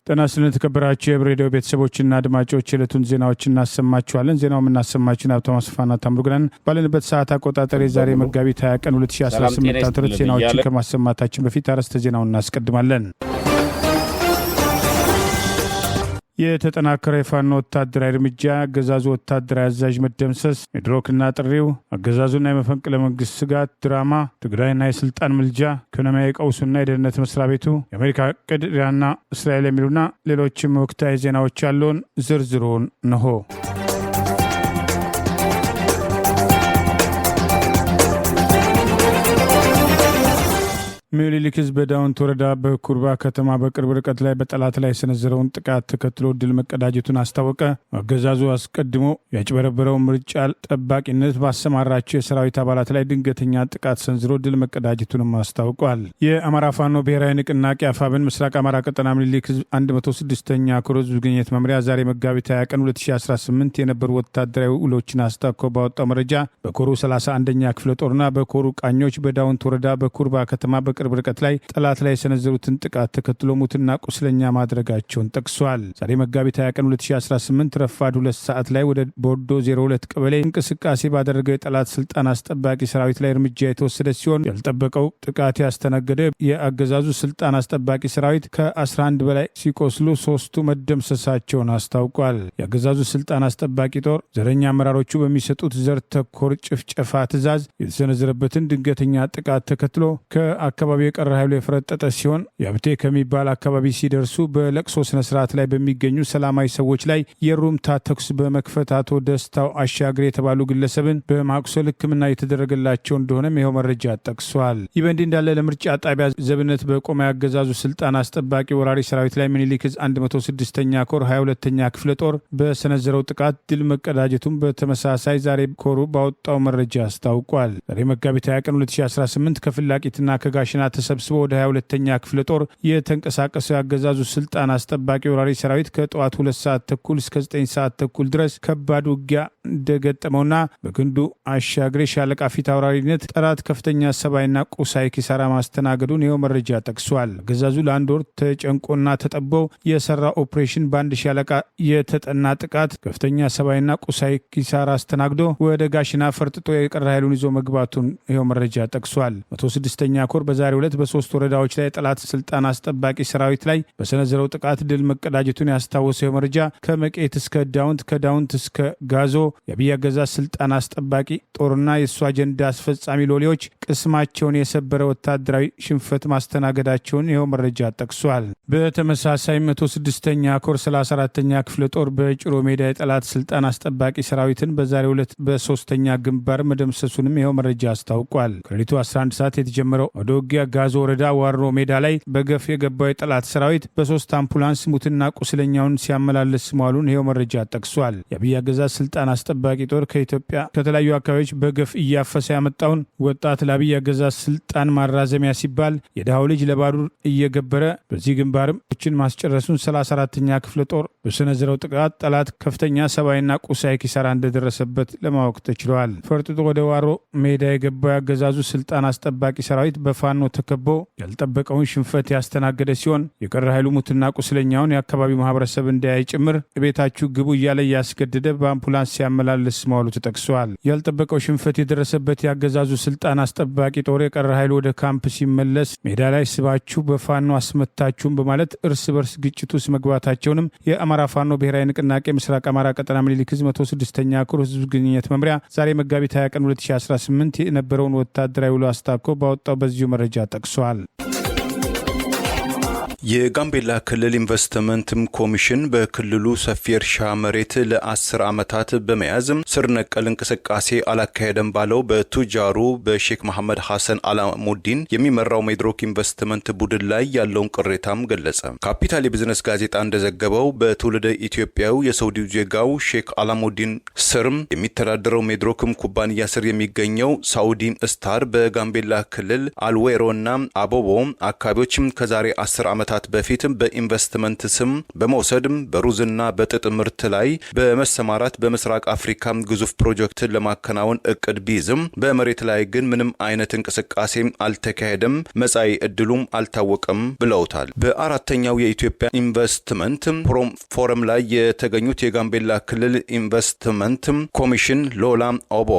ጤና ይስጥልን ተከበራችሁ የሬዲዮ ቤተሰቦችና አድማጮች የዕለቱን ዜናዎችን እናሰማችኋለን። ዜናውን እናሰማችን ሀብታሙ አስፋና ታምሩግነን ባለንበት ሰዓት አቆጣጠር የዛሬ መጋቢት 20 ቀን 2018 ዓ.ም ዜናዎችን ከማሰማታችን በፊት አርዕስተ ዜናውን እናስቀድማለን። የተጠናከረ የፋኖ ወታደራዊ እርምጃ፣ አገዛዙ ወታደራዊ አዛዥ መደምሰስ፣ ሚድሮክና ጥሪው፣ አገዛዙና የመፈንቅለ መንግስት ስጋት ድራማ፣ ትግራይና የስልጣን ምልጃ፣ ኢኮኖሚያዊ ቀውሱና የደህንነት መስሪያ ቤቱ፣ የአሜሪካ ዕቅድ፣ ኢራንና እስራኤል የሚሉና ሌሎችም ወቅታዊ ዜናዎች ያለውን ዝርዝሩን ነሆ። ሚኒሊክ ህዝብ በዳውንት ወረዳ በኩርባ ከተማ በቅርብ ርቀት ላይ በጠላት ላይ የሰነዘረውን ጥቃት ተከትሎ ድል መቀዳጀቱን አስታወቀ። አገዛዙ አስቀድሞ ያጭበረበረው ምርጫ ጠባቂነት ባሰማራቸው የሰራዊት አባላት ላይ ድንገተኛ ጥቃት ሰንዝሮ ድል መቀዳጀቱንም አስታውቋል። የአማራ ፋኖ ብሔራዊ ንቅናቄ አፋብን ምስራቅ አማራ ቀጠና ሚኒሊክ ህዝብ 106ኛ ኮር ህዝብ ግንኙነት መምሪያ ዛሬ መጋቢት 20 ቀን 2018 የነበሩ ወታደራዊ ውሎችን አስታኮ ባወጣው መረጃ በኮሩ 31ኛ ክፍለ ጦርና በኮሩ ቃኞች በዳውንት ወረዳ በኩርባ ከተማ በቅርብ ርቀት ላይ ጠላት ላይ የሰነዘሩትን ጥቃት ተከትሎ ሙትና ቁስለኛ ማድረጋቸውን ጠቅሷል። ዛሬ መጋቢት 20 ቀን 2018 ረፋድ 2 ሰዓት ላይ ወደ ቦርዶ 02 ቀበሌ እንቅስቃሴ ባደረገው የጠላት ስልጣን አስጠባቂ ሰራዊት ላይ እርምጃ የተወሰደ ሲሆን ያልጠበቀው ጥቃት ያስተናገደ የአገዛዙ ስልጣን አስጠባቂ ሰራዊት ከ11 በላይ ሲቆስሉ 3ቱ መደምሰሳቸውን አስታውቋል። የአገዛዙ ስልጣን አስጠባቂ ጦር ዘረኛ አመራሮቹ በሚሰጡት ዘር ተኮር ጭፍጨፋ ትዕዛዝ የተሰነዘረበትን ድንገተኛ ጥቃት ተከትሎ ከአካባቢ የቀረ ኃይሉ የፈረጠጠ ሲሆን ያብቴ ከሚባል አካባቢ ሲደርሱ በለቅሶ ስነ ስርዓት ላይ በሚገኙ ሰላማዊ ሰዎች ላይ የሩምታ ተኩስ በመክፈት አቶ ደስታው አሻግሬ የተባሉ ግለሰብን በማቁሰል ሕክምና የተደረገላቸው እንደሆነም ይኸው መረጃ ጠቅሷል። ይህ በእንዲህ እንዳለ ለምርጫ ጣቢያ ዘብነት በቆመ ያገዛዙ ስልጣን አስጠባቂ ወራሪ ሰራዊት ላይ ሚኒሊክ 106ኛ ኮር 22ኛ ክፍለ ጦር በሰነዘረው ጥቃት ድል መቀዳጀቱን በተመሳሳይ ዛሬ ኮሩ ባወጣው መረጃ አስታውቋል። ዛሬ መጋቢት 20 ቀን 2018 ከፍላቂትና ከጋሽና ተሰብስበው ወደ 22ኛ ክፍለ ጦር የተንቀሳቀሰው ያገዛዙ ስልጣን አስጠባቂ ወራሪ ሰራዊት ከጠዋት 2 ሰዓት ተኩል እስከ 9 ሰዓት ተኩል ድረስ ከባድ ውጊያ እንደገጠመውና በግንዱ አሻግሬ ሻለቃ ፊት አውራሪነት ጠላት ከፍተኛ ሰብአዊና ቁሳዊ ኪሳራ ማስተናገዱን ይኸው መረጃ ጠቅሷል። አገዛዙ ለአንድ ወር ተጨንቆና ተጠቦ የሰራ ኦፕሬሽን በአንድ ሻለቃ የተጠና ጥቃት ከፍተኛ ሰብአዊና ቁሳዊ ኪሳራ አስተናግዶ ወደ ጋሽና ፈርጥጦ የቀረ ኃይሉን ይዞ መግባቱን ይኸው መረጃ ጠቅሷል። 106ኛ ኮር በዛሬው ዕለት በ3 ወረዳዎች ላይ ጠላት ስልጣን አስጠባቂ ሰራዊት ላይ በሰነዘረው ጥቃት ድል መቀዳጀቱን ያስታወሰው መረጃ ከመቄት እስከ ዳውንት ከዳውንት እስከ ጋዞ የአብይ አገዛዝ ስልጣን አስጠባቂ ጦርና የእሱ አጀንዳ አስፈጻሚ ሎሌዎች ቅስማቸውን የሰበረ ወታደራዊ ሽንፈት ማስተናገዳቸውን ይኸው መረጃ ጠቅሷል። በተመሳሳይ 106ኛ ኮር 34ኛ ክፍለ ጦር በጭሮ ሜዳ የጠላት ስልጣን አስጠባቂ ሰራዊትን በዛሬው ዕለት በ3ኛ ግንባር መደምሰሱንም ይኸው መረጃ አስታውቋል። ከሌሊቱ 11 ሰዓት የተጀመረው ወደ ውጊያ ጋዞ ወረዳ ዋሮ ሜዳ ላይ በገፍ የገባው የጠላት ሰራዊት በ3 አምቡላንስ ሙትና ቁስለኛውን ሲያመላልስ መዋሉን ይኸው መረጃ ጠቅሷል። የአብይ አገዛዝ ስልጣን አስጠባቂ ጦር ከኢትዮጵያ ከተለያዩ አካባቢዎች በገፍ እያፈሰ ያመጣውን ወጣት ለአብይ አገዛዝ ስልጣን ማራዘሚያ ሲባል የድሃው ልጅ ለባዱር እየገበረ በዚህ ግንባርም ችን ማስጨረሱን 34ኛ ክፍለ ጦር በሰነዘረው ጥቃት ጠላት ከፍተኛ ሰብአዊና ቁሳዊ ኪሳራ እንደደረሰበት ለማወቅ ተችሏል። ፈርጥጦ ወደ ዋሮ ሜዳ የገባው ያገዛዙ ስልጣን አስጠባቂ ሰራዊት በፋኖ ተከቦ ያልጠበቀውን ሽንፈት ያስተናገደ ሲሆን የቀረ ኃይሉ ሙትና ቁስለኛውን የአካባቢው ማህበረሰብ እንዳያይ ጭምር ቤታችሁ ግቡ እያለ ያስገደደ በአምቡላንስ ሲያመላልስ መዋሉ ተጠቅሷል። ያልጠበቀው ሽንፈት የደረሰበት ያገዛዙ ስልጣን አስጠባቂ ጦር የቀረ ኃይሉ ወደ ካምፕ ሲመለስ ሜዳ ላይ ስባችሁ በፋኖ አስመታችሁም በማለት እርስ በርስ ግጭት ውስጥ መግባታቸውንም የአማራ ፋኖ ብሔራዊ ንቅናቄ ምስራቅ አማራ ቀጠና ሚኒሊክ ህዝብ 106ኛ ኮር ህዝብ ግንኙነት መምሪያ ዛሬ መጋቢት 20 ቀን 2018 የነበረውን ወታደራዊ ውሎ አስታኮ ባወጣው በዚሁ መረጃ ጠቅሷል። የጋምቤላ ክልል ኢንቨስትመንት ኮሚሽን በክልሉ ሰፊ እርሻ መሬት ለ10 ዓመታት በመያዝ ስር ነቀል እንቅስቃሴ አላካሄደም ባለው በቱጃሩ በሼክ መሐመድ ሐሰን አላሙዲን የሚመራው ሜድሮክ ኢንቨስትመንት ቡድን ላይ ያለውን ቅሬታም ገለጸ። ካፒታል የቢዝነስ ጋዜጣ እንደዘገበው በትውልደ ኢትዮጵያው የሳውዲ ዜጋው ሼክ አላሙዲን ስርም የሚተዳደረው ሜድሮክም ኩባንያ ስር የሚገኘው ሳውዲ ስታር በጋምቤላ ክልል አልዌሮና አቦቦ አካባቢዎችም ከዛሬ 10 ዓመታት ዓመታት በፊት በኢንቨስትመንት ስም በመውሰድ በሩዝና በጥጥ ምርት ላይ በመሰማራት በምስራቅ አፍሪካ ግዙፍ ፕሮጀክትን ለማከናወን እቅድ ቢይዝም በመሬት ላይ ግን ምንም አይነት እንቅስቃሴ አልተካሄደም፣ መጻኢ ዕድሉም አልታወቀም ብለውታል። በአራተኛው የኢትዮጵያ ኢንቨስትመንት ፎረም ላይ የተገኙት የጋምቤላ ክልል ኢንቨስትመንት ኮሚሽን ሎላ ኦቦ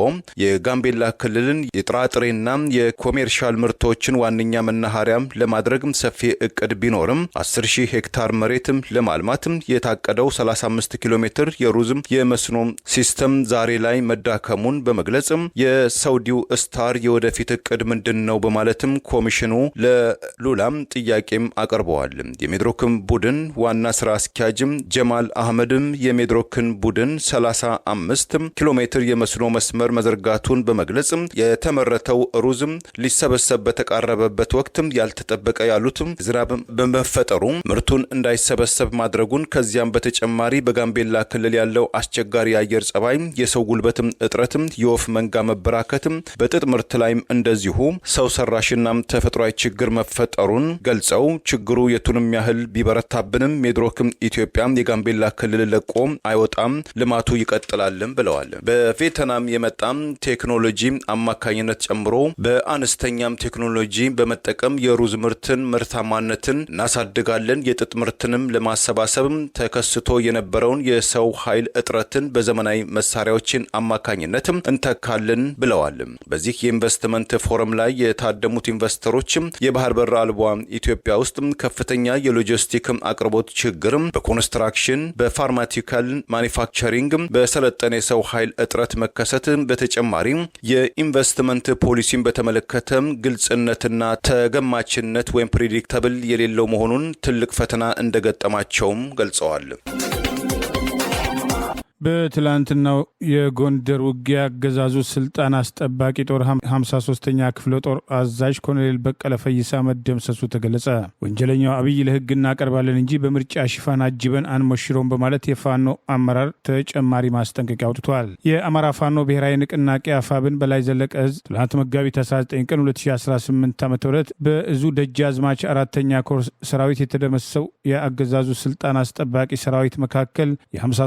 የጋምቤላ ክልልን የጥራጥሬና የኮሜርሻል ምርቶችን ዋነኛ መናኸሪያ ለማድረግ ሰፊ እቅድ ቢኖርም 10,000 ሄክታር መሬት ለማልማት የታቀደው 35 ኪሎ ሜትር የሩዝ የመስኖ ሲስተም ዛሬ ላይ መዳከሙን በመግለጽ የሳውዲው ስታር የወደፊት እቅድ ምንድነው በማለትም ኮሚሽኑ ለሉላም ጥያቄም አቀርበዋል። የሜድሮክን ቡድን ዋና ስራ አስኪያጅ ጀማል አህመድም የሜድሮክን ቡድን 35 ኪሎ ሜትር የመስኖ መስመር መዘርጋቱን በመግለጽ የተመረተው ሩዝ ሊሰበሰብ በተቃረበበት ወቅት ያልተጠበቀ ያሉት ዝናብ በመፈጠሩ ምርቱን እንዳይሰበሰብ ማድረጉን ከዚያም በተጨማሪ በጋምቤላ ክልል ያለው አስቸጋሪ የአየር ጸባይ፣ የሰው ጉልበት እጥረት፣ የወፍ መንጋ መበራከት በጥጥ ምርት ላይም እንደዚሁ ሰው ሰራሽና ተፈጥሯዊ ችግር መፈጠሩን ገልጸው ችግሩ የቱንም ያህል ቢበረታብንም ሜድሮክ ኢትዮጵያ የጋምቤላ ክልል ለቆ አይወጣም፣ ልማቱ ይቀጥላልም ብለዋል። በቬትናም የመጣም ቴክኖሎጂ አማካኝነት ጨምሮ በአነስተኛም ቴክኖሎጂ በመጠቀም የሩዝ ምርትን ምርታማነትን እናሳድጋለን፣ የጥጥ ምርትንም ለማሰባሰብ ተከስቶ የነበረውን የሰው ኃይል እጥረትን በዘመናዊ መሳሪያዎችን አማካኝነት እንተካለን ብለዋል። በዚህ የኢንቨስትመንት ፎረም ላይ የታደሙት ኢንቨስተሮች የባህር በር አልባ ኢትዮጵያ ውስጥ ከፍተኛ የሎጂስቲክ አቅርቦት ችግር፣ በኮንስትራክሽን፣ በፋርማቲካል ማኒፋክቸሪንግ፣ በሰለጠነ የሰው ኃይል እጥረት መከሰት በተጨማሪ የኢንቨስትመንት ፖሊሲን በተመለከተ ግልጽነትና ተገማችነት ወይም ፕሪዲክተብል የሌለው መሆኑን ትልቅ ፈተና እንደገጠማቸውም ገልጸዋል። በትላንትናው የጎንደር ውጊያ አገዛዙ ስልጣን አስጠባቂ ጦር 53ኛ ክፍለ ጦር አዛዥ ኮሎኔል በቀለ ፈይሳ መደምሰሱ ተገለጸ። ወንጀለኛው አብይ ለሕግ እናቀርባለን እንጂ በምርጫ ሽፋን አጅበን አንሞሽረውም በማለት የፋኖ አመራር ተጨማሪ ማስጠንቀቂያ አውጥቷል። የአማራ ፋኖ ብሔራዊ ንቅናቄ አፋብን በላይ ዘለቀ እዝ ትላንት መጋቢት 19 ቀን 2018 ዓ.ም በእዙ ደጃዝማች 4ኛ ኮር ሰራዊት የተደመሰሰው የአገዛዙ ስልጣን አስጠባቂ ሰራዊት መካከል የ53ኛ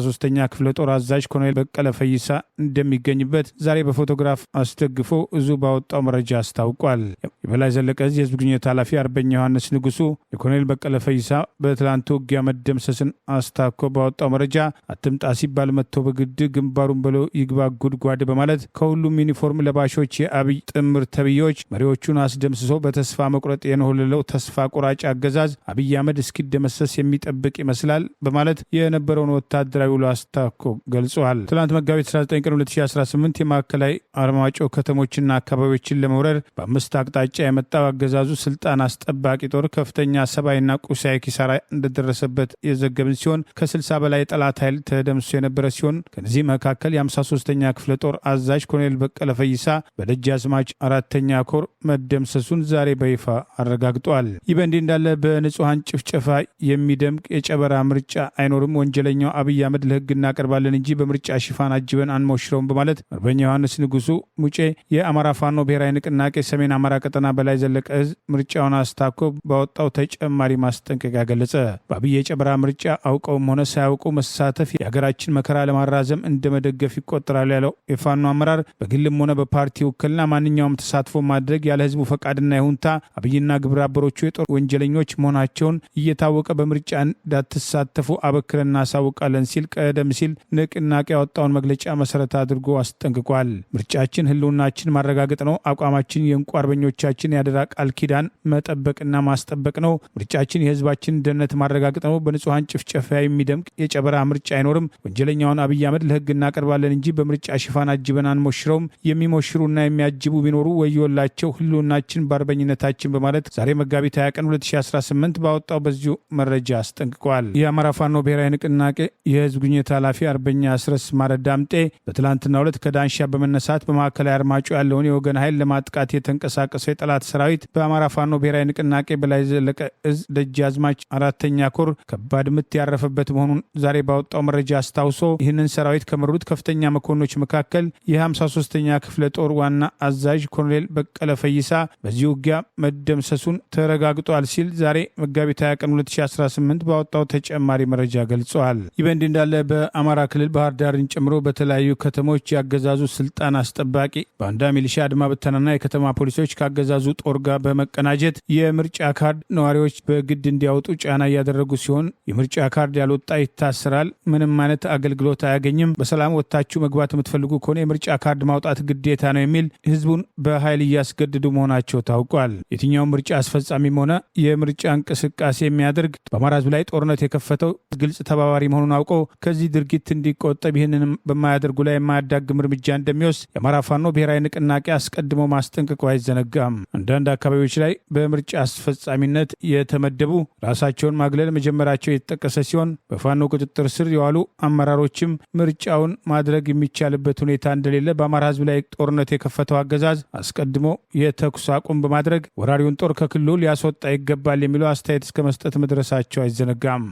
ክፍለ ጦር አዛዥ ኮሎኔል በቀለ ፈይሳ እንደሚገኝበት ዛሬ በፎቶግራፍ አስደግፎ እዙ ባወጣው መረጃ አስታውቋል። የበላይ ዘለቀ እዝ የህዝብ ግንኙነት ኃላፊ አርበኛ ዮሐንስ ንጉሱ የኮሎኔል በቀለ ፈይሳ በትላንቱ ውጊያ መደምሰስን አስታኮ ባወጣው መረጃ አትምጣ ሲባል መጥቶ በግድ ግንባሩን ብሎ ይግባ ጉድጓድ በማለት ከሁሉም ዩኒፎርም ለባሾች የአብይ ጥምር ተብዮች መሪዎቹን አስደምስሶ በተስፋ መቁረጥ የነሆለለው ተስፋ ቆራጭ አገዛዝ አብይ አህመድ እስኪደመሰስ የሚጠብቅ ይመስላል በማለት የነበረውን ወታደራዊ ውሎ አስታኮ ገልጿል። ትላንት መጋቢት 19 ቀን 2018 የማዕከላዊ አርማጮ ከተሞችና አካባቢዎችን ለመውረር በአምስት አቅጣጫ የመጣው አገዛዙ ስልጣን አስጠባቂ ጦር ከፍተኛ ሰብአዊና ቁሳዊ ኪሳራ እንደደረሰበት የዘገብን ሲሆን ከ60 በላይ የጠላት ኃይል ተደምስሶ የነበረ ሲሆን ከነዚህ መካከል የ53ኛ ክፍለ ጦር አዛዥ ኮሎኔል በቀለ ፈይሳ በደጃዝማች 4ኛ ኮር መደምሰሱን ዛሬ በይፋ አረጋግጧል። ይህ በእንዲህ እንዳለ በንጹሐን ጭፍጨፋ የሚደምቅ የጨበራ ምርጫ አይኖርም፣ ወንጀለኛው አብይ አህመድ ለሕግ እናቀርባለን እንጂ በምርጫ ሽፋን አጅበን አንሞሽረውም በማለት አርበኛ ዮሐንስ ንጉሱ ሙጬ የአማራ ፋኖ ብሔራዊ ንቅናቄ ሰሜን አማራ ቀጠና በላይ ዘለቀ እዝ ምርጫውን አስታኮ ባወጣው ተጨማሪ ማስጠንቀቂያ ገለጸ። በአብይ የጨበራ ምርጫ አውቀውም ሆነ ሳያውቁ መሳተፍ የሀገራችን መከራ ለማራዘም እንደመደገፍ ይቆጠራል ያለው የፋኖ አመራር በግልም ሆነ በፓርቲ ውክልና ማንኛውም ተሳትፎ ማድረግ ያለ ህዝቡ ፈቃድና ይሁንታ አብይና ግብረ አበሮቹ የጦር ወንጀለኞች መሆናቸውን እየታወቀ በምርጫ እንዳትሳተፉ አበክረን እናሳውቃለን ሲል ቀደም ሲል ንቅናቄ ያወጣውን መግለጫ መሰረት አድርጎ አስጠንቅቋል። ምርጫችን ህልውናችን ማረጋገጥ ነው። አቋማችን የእንቁ አርበኞቻችን ያደራ ቃል ኪዳን መጠበቅና ማስጠበቅ ነው። ምርጫችን የህዝባችን ደህንነት ማረጋገጥ ነው። በንጹሐን ጭፍጨፋ የሚደምቅ የጨበራ ምርጫ አይኖርም። ወንጀለኛውን አብይ አህመድ ለህግ እናቀርባለን እንጂ በምርጫ ሽፋን አጅበን አንሞሽረውም። የሚሞሽሩና የሚያጅቡ ቢኖሩ ወዮላቸው፣ ህልውናችን በአርበኝነታችን በማለት ዛሬ መጋቢት 20 ቀን 2018 ባወጣው በዚሁ መረጃ አስጠንቅቋል። የአማራ ፋኖ ብሔራዊ ንቅናቄ የህዝብ ግንኙነት ኃላፊ አርበኛ አስረስ ማረ ዳምጤ በትላንትናው ዕለት ከዳንሻ በመነሳት በማዕከላዊ አርማጮ ያለውን የወገን ኃይል ለማጥቃት የተንቀሳቀሰው የጠላት ሰራዊት በአማራ ፋኖ ብሔራዊ ንቅናቄ በላይ ዘለቀ እዝ ደጃዝማች 4ኛ ኮር ከባድ ምት ያረፈበት መሆኑን ዛሬ ባወጣው መረጃ አስታውሶ ይህንን ሰራዊት ከመሩት ከፍተኛ መኮንኖች መካከል የ53ኛ ክፍለ ጦር ዋና አዛዥ ኮሎኔል በቀለ ፈይሳ በዚህ ውጊያ መደምሰሱን ተረጋግጧል ሲል ዛሬ መጋቢት 20 ቀን 2018 ባወጣው ተጨማሪ መረጃ ገልጿል። ይህ በእንዲህ እንዳለ በአማራ ክልል ባህር ዳርን ጨምሮ በተለያዩ ከተሞች ያገዛዙ ስልጣን አስጠባቂ ባንዳ ሚሊሻ፣ አድማ ብተናና የከተማ ፖሊሶች ካገዛዙ ጦር ጋር በመቀናጀት የምርጫ ካርድ ነዋሪዎች በግድ እንዲያወጡ ጫና እያደረጉ ሲሆን የምርጫ ካርድ ያልወጣ ይታሰራል፣ ምንም አይነት አገልግሎት አያገኝም፣ በሰላም ወጥታችሁ መግባት የምትፈልጉ ከሆነ የምርጫ ካርድ ማውጣት ግዴታ ነው የሚል ህዝቡን በኃይል እያስገድዱ መሆናቸው ታውቋል። የትኛውም ምርጫ አስፈጻሚም ሆነ የምርጫ እንቅስቃሴ የሚያደርግ በአማራ ህዝብ ላይ ጦርነት የከፈተው ግልጽ ተባባሪ መሆኑን አውቆ ከዚህ ድርጊት እንዲቆጠብ ይህንንም በማያደርጉ ላይ የማያዳግም እርምጃ እንደሚወስድ የአማራ ፋኖ ብሔራዊ ንቅናቄ አስቀድሞ ማስጠንቀቁ አይዘነጋም። አንዳንድ አካባቢዎች ላይ በምርጫ አስፈጻሚነት የተመደቡ ራሳቸውን ማግለል መጀመራቸው የተጠቀሰ ሲሆን በፋኖ ቁጥጥር ስር የዋሉ አመራሮችም ምርጫውን ማድረግ የሚቻልበት ሁኔታ እንደሌለ በአማራ ህዝብ ላይ ጦርነት የከፈተው አገዛዝ አስቀድሞ የተኩስ አቁም በማድረግ ወራሪውን ጦር ከክልሉ ሊያስወጣ ይገባል የሚለው አስተያየት እስከ መስጠት መድረሳቸው አይዘነጋም።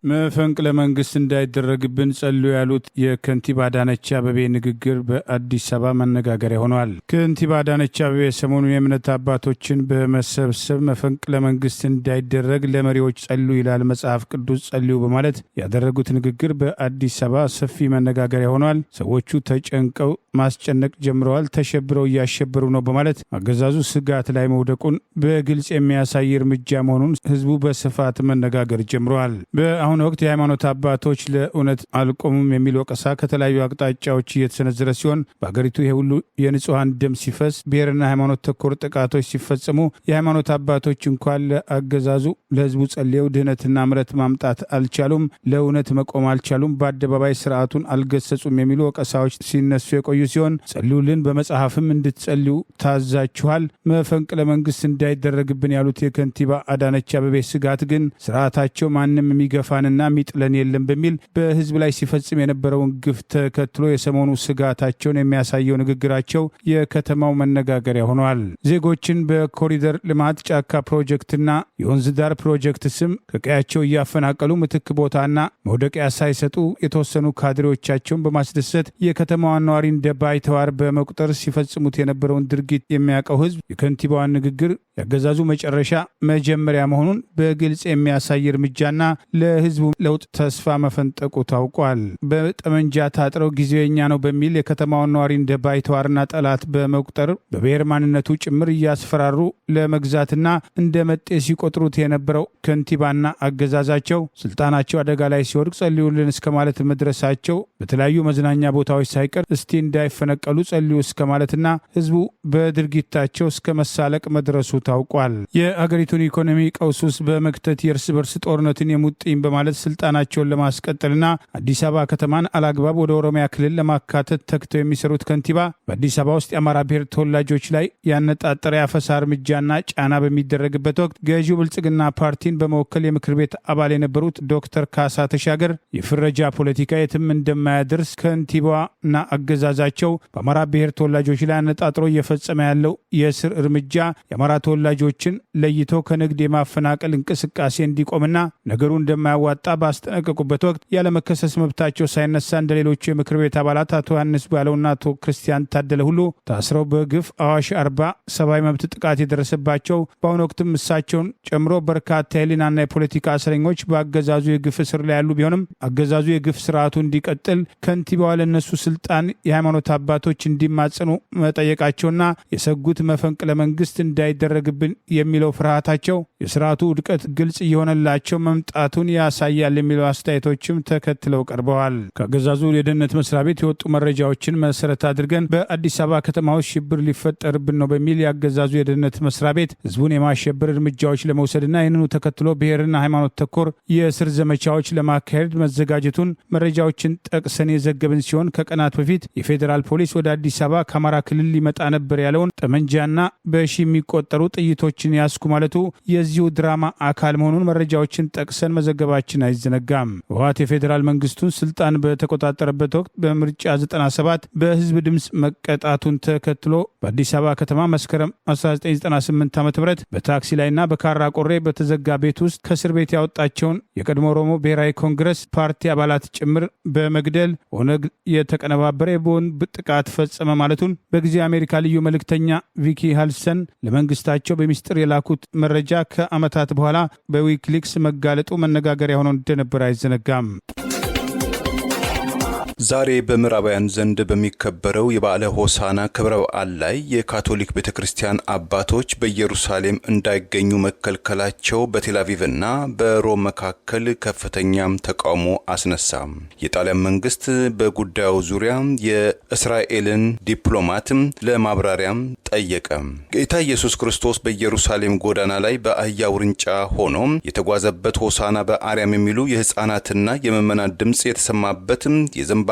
መፈንቅለ መንግስት እንዳይደረግብን ጸልዩ ያሉት የከንቲባ አዳነች አቤቤ ንግግር በአዲስ አበባ መነጋገሪያ ሆኗል። ከንቲባ አዳነች አቤቤ ሰሞኑን የእምነት አባቶችን በመሰብሰብ መፈንቅለ መንግስት እንዳይደረግ ለመሪዎች ጸልዩ ይላል መጽሐፍ ቅዱስ ጸልዩ በማለት ያደረጉት ንግግር በአዲስ አበባ ሰፊ መነጋገሪያ ሆኗል። ሰዎቹ ተጨንቀው ማስጨነቅ ጀምረዋል፣ ተሸብረው እያሸበሩ ነው በማለት አገዛዙ ስጋት ላይ መውደቁን በግልጽ የሚያሳይ እርምጃ መሆኑን ህዝቡ በስፋት መነጋገር ጀምረዋል። በአሁኑ ወቅት የሃይማኖት አባቶች ለእውነት አልቆሙም የሚል ወቀሳ ከተለያዩ አቅጣጫዎች እየተሰነዘረ ሲሆን በአገሪቱ ይህ ሁሉ የንጹሐን ደም ሲፈስ ብሔርና ሃይማኖት ተኮር ጥቃቶች ሲፈጸሙ የሃይማኖት አባቶች እንኳን ለአገዛዙ ለህዝቡ ጸልየው ድህነትና ምሕረት ማምጣት አልቻሉም፣ ለእውነት መቆም አልቻሉም፣ በአደባባይ ስርዓቱን አልገሰጹም የሚሉ ወቀሳዎች ሲነሱ የቆዩ ሲሆን ጸልዩልን፣ በመጽሐፍም እንድትጸልዩ ታዛችኋል፣ መፈንቅለ መንግስት እንዳይደረግብን ያሉት የከንቲባ አዳነች አቤቤ ስጋት ግን ስርዓታቸው ማንም የሚገፋንና የሚጥለን የለም በሚል በህዝብ ላይ ሲፈጽም የነበረውን ግፍ ተከትሎ የሰሞኑ ስጋታቸውን የሚያሳየው ንግግራቸው የከተማው መነጋገሪያ ሆኗል። ዜጎችን በኮሪደር ልማት ጫካ ፕሮጀክትና የወንዝ ዳር ፕሮጀክት ስም ከቀያቸው እያፈናቀሉ ምትክ ቦታና መውደቂያ ሳይሰጡ የተወሰኑ ካድሬዎቻቸውን በማስደሰት የከተማዋን ነዋሪ እንደ ባይተዋር በመቁጠር ሲፈጽሙት የነበረውን ድርጊት የሚያውቀው ህዝብ የከንቲባዋን ንግግር ያገዛዙ መጨረሻ መጀመሪያ መሆኑን በግልጽ የሚያሳይ እርምጃና ለህዝቡ ለውጥ ተስፋ መፈንጠቁ ታውቋል። በጠመንጃ ታጥረው ጊዜው የኛ ነው በሚል የከተማውን ነዋሪ እንደ ባይተዋርና ጠላት በመቁጠር በብሔር ማንነቱ ጭምር እያስፈራሩ ለመግዛትና እንደ መጤ ሲቆጥሩት የነበረው ከንቲባና አገዛዛቸው ስልጣናቸው አደጋ ላይ ሲወድቅ ጸልዩልን እስከ ማለት መድረሳቸው በተለያዩ መዝናኛ ቦታዎች ሳይቀር እስቲ እንዳይፈነቀሉ ጸልዩ እስከ ማለትና ህዝቡ በድርጊታቸው እስከ መሳለቅ መድረሱ ታውቋል። የአገሪቱን ኢኮኖሚ ቀውስ ውስጥ በመክተት የእርስ በርስ ጦርነትን የሙጥኝ በማለት ስልጣናቸውን ለማስቀጠልና አዲስ አበባ ከተማን አላግባብ ወደ ኦሮሚያ ክልል ለማካተት ተግተው የሚሰሩት ከንቲባ በአዲስ አበባ ውስጥ የአማራ ብሔር ተወላጆች ላይ ያነጣጠረ የአፈሳ እርምጃና ጫና በሚደረግበት ወቅት ገዢው ብልጽግና ፓርቲን በመወከል የምክር ቤት አባል የነበሩት ዶክተር ካሳ ተሻገር የፍረጃ ፖለቲካ የትም እንደማያደርስ ከንቲባና አገዛዛቸው በአማራ ብሔር ተወላጆች ላይ አነጣጥሮ እየፈጸመ ያለው የእስር እርምጃ የአማራ ተወላጆችን ለይቶ ከንግድ የማፈናቀል እንቅስቃሴ እንዲቆምና ነገሩ እንደማያዋጣ ባስጠነቀቁበት ወቅት ያለመከሰስ መብታቸው ሳይነሳ እንደሌሎቹ የምክር ቤት አባላት አቶ ዮሐንስ ባለውና አቶ ክርስቲያን ታደለ ሁሉ ታስረው በግፍ አዋሽ 40 ሰብአዊ መብት ጥቃት የደረሰባቸው በአሁኑ ወቅትም እሳቸውን ጨምሮ በርካታ የህሊናና የፖለቲካ እስረኞች በአገዛዙ የግፍ እስር ላይ ያሉ ቢሆንም አገዛዙ የግፍ ስርዓቱ እንዲቀጥል ከንቲባዋ ለነሱ ስልጣን የሃይማኖት አባቶች እንዲማጸኑ መጠየቃቸውና የሰጉት መፈንቅለ መንግስት እንዳይደረግብን የሚለው ፍርሃታቸው የስርዓቱ ውድቀት ግልጽ እየሆነላቸው መምጣቱን ያሳያል የሚለው አስተያየቶችም ተከትለው ቀርበዋል። ከአገዛዙ የደህንነት መስሪያ ቤት የወጡ መረጃዎችን መሰረት አድርገን በአዲስ አበባ ከተማ ውስጥ ሽብር ሊፈጠርብን ነው በሚል የአገዛዙ የደህንነት መስሪያ ቤት ህዝቡን የማሸበር እርምጃዎች ለመውሰድና ይህንኑ ተከትሎ ብሔርና ሃይማኖት ተኮር የእስር ዘመቻዎች ለማካሄድ መዘጋጀቱን መረጃዎችን ጠቅሰን የዘገብን ሲሆን ከቀናት በፊት የፌዴራል ፖሊስ ወደ አዲስ አበባ ከአማራ ክልል ሊመጣ ነበር ያለውን ጠመንጃና በሺ የሚቆጠሩ ጥይቶችን ያስኩ ማለቱ የዚሁ ድራማ አካል መሆኑን መረጃዎችን ጠቅሰን መዘገባቸው መዘገባችን አይዘነጋም። ህወሓት የፌዴራል መንግስቱን ስልጣን በተቆጣጠረበት ወቅት በምርጫ 97 በህዝብ ድምፅ መቀጣቱን ተከትሎ በአዲስ አበባ ከተማ መስከረም 1998 ዓ.ም በታክሲ ላይና በካራ ቆሬ በተዘጋ ቤት ውስጥ ከእስር ቤት ያወጣቸውን የቀድሞ ኦሮሞ ብሔራዊ ኮንግረስ ፓርቲ አባላት ጭምር በመግደል ኦነግ የተቀነባበረ የቦምብ ጥቃት ፈጸመ ማለቱን በጊዜ አሜሪካ ልዩ መልእክተኛ ቪኪ ሃልሰን ለመንግስታቸው በሚስጥር የላኩት መረጃ ከዓመታት በኋላ በዊኪሊክስ መጋለጡ መነጋገሪያ ሆኖ እንደነበር አይዘነጋም። ዛሬ በምዕራባውያን ዘንድ በሚከበረው የበዓለ ሆሳና ክብረ በዓል ላይ የካቶሊክ ቤተ ክርስቲያን አባቶች በኢየሩሳሌም እንዳይገኙ መከልከላቸው በቴል አቪቭና በሮም መካከል ከፍተኛም ተቃውሞ አስነሳም። የጣሊያን መንግስት በጉዳዩ ዙሪያ የእስራኤልን ዲፕሎማትም ለማብራሪያም ጠየቀ። ጌታ ኢየሱስ ክርስቶስ በኢየሩሳሌም ጎዳና ላይ በአህያ ውርንጫ ሆኖ የተጓዘበት ሆሳና በአርያም የሚሉ የህፃናትና የምዕመናን ድምፅ የተሰማበትም የዘንባባም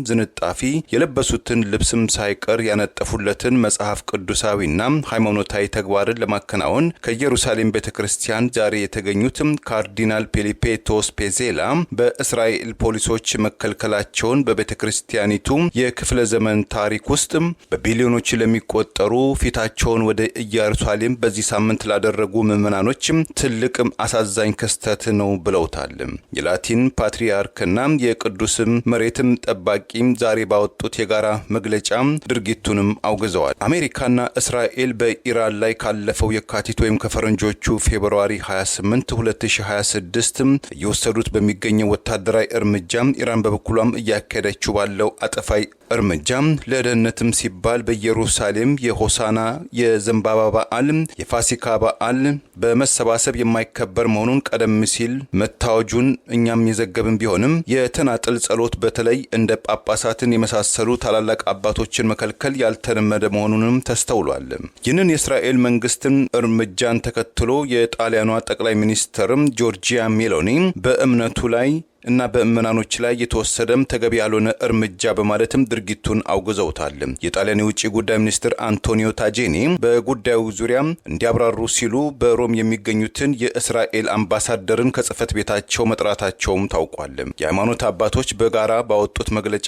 ዝንጣፊ የለበሱትን ልብስም ሳይቀር ያነጠፉለትን መጽሐፍ ቅዱሳዊና ሃይማኖታዊ ተግባርን ለማከናወን ከኢየሩሳሌም ቤተክርስቲያን ዛሬ የተገኙትም ካርዲናል ፔሊፔቶስ ፔዜላ በእስራኤል ፖሊሶች መከልከላቸውን በቤተክርስቲያኒቱ የክፍለ ዘመን ታሪክ ውስጥ በቢሊዮኖች ለሚቆጠሩ ፊታቸውን ወደ ኢየሩሳሌም በዚህ ሳምንት ላደረጉ ምዕመናኖች ትልቅ አሳዛኝ ክስተት ነው ብለውታል። የላቲን ፓትርያርክና የቅዱስም መሬትም ጠባቂም ዛሬ ባወጡት የጋራ መግለጫ ድርጊቱንም አውግዘዋል። አሜሪካና እስራኤል በኢራን ላይ ካለፈው የካቲት ወይም ከፈረንጆቹ ፌብሩዋሪ 28 2026 እየወሰዱት በሚገኘው ወታደራዊ እርምጃ ኢራን በበኩሏም እያካሄደችው ባለው አጠፋይ እርምጃ ለደህንነትም ሲባል በኢየሩሳሌም የሆሳና የዘንባባ በዓል የፋሲካ በዓል በመሰባሰብ የማይከበር መሆኑን ቀደም ሲል መታወጁን እኛም የዘገብን ቢሆንም የተናጠል ጸሎት በተለይ እንደ ጳጳሳትን የመሳሰሉ ታላላቅ አባቶችን መከልከል ያልተለመደ መሆኑንም ተስተውሏል። ይህንን የእስራኤል መንግስትን እርምጃን ተከትሎ የጣሊያኗ ጠቅላይ ሚኒስትርም ጆርጂያ ሜሎኒ በእምነቱ ላይ እና በእምናኖች ላይ የተወሰደም ተገቢ ያልሆነ እርምጃ በማለትም ድርጊቱን አውግዘውታል። የጣሊያን የውጭ ጉዳይ ሚኒስትር አንቶኒዮ ታጄኒ በጉዳዩ ዙሪያ እንዲያብራሩ ሲሉ በሮም የሚገኙትን የእስራኤል አምባሳደርን ከጽህፈት ቤታቸው መጥራታቸውም ታውቋል። የሃይማኖት አባቶች በጋራ ባወጡት መግለጫ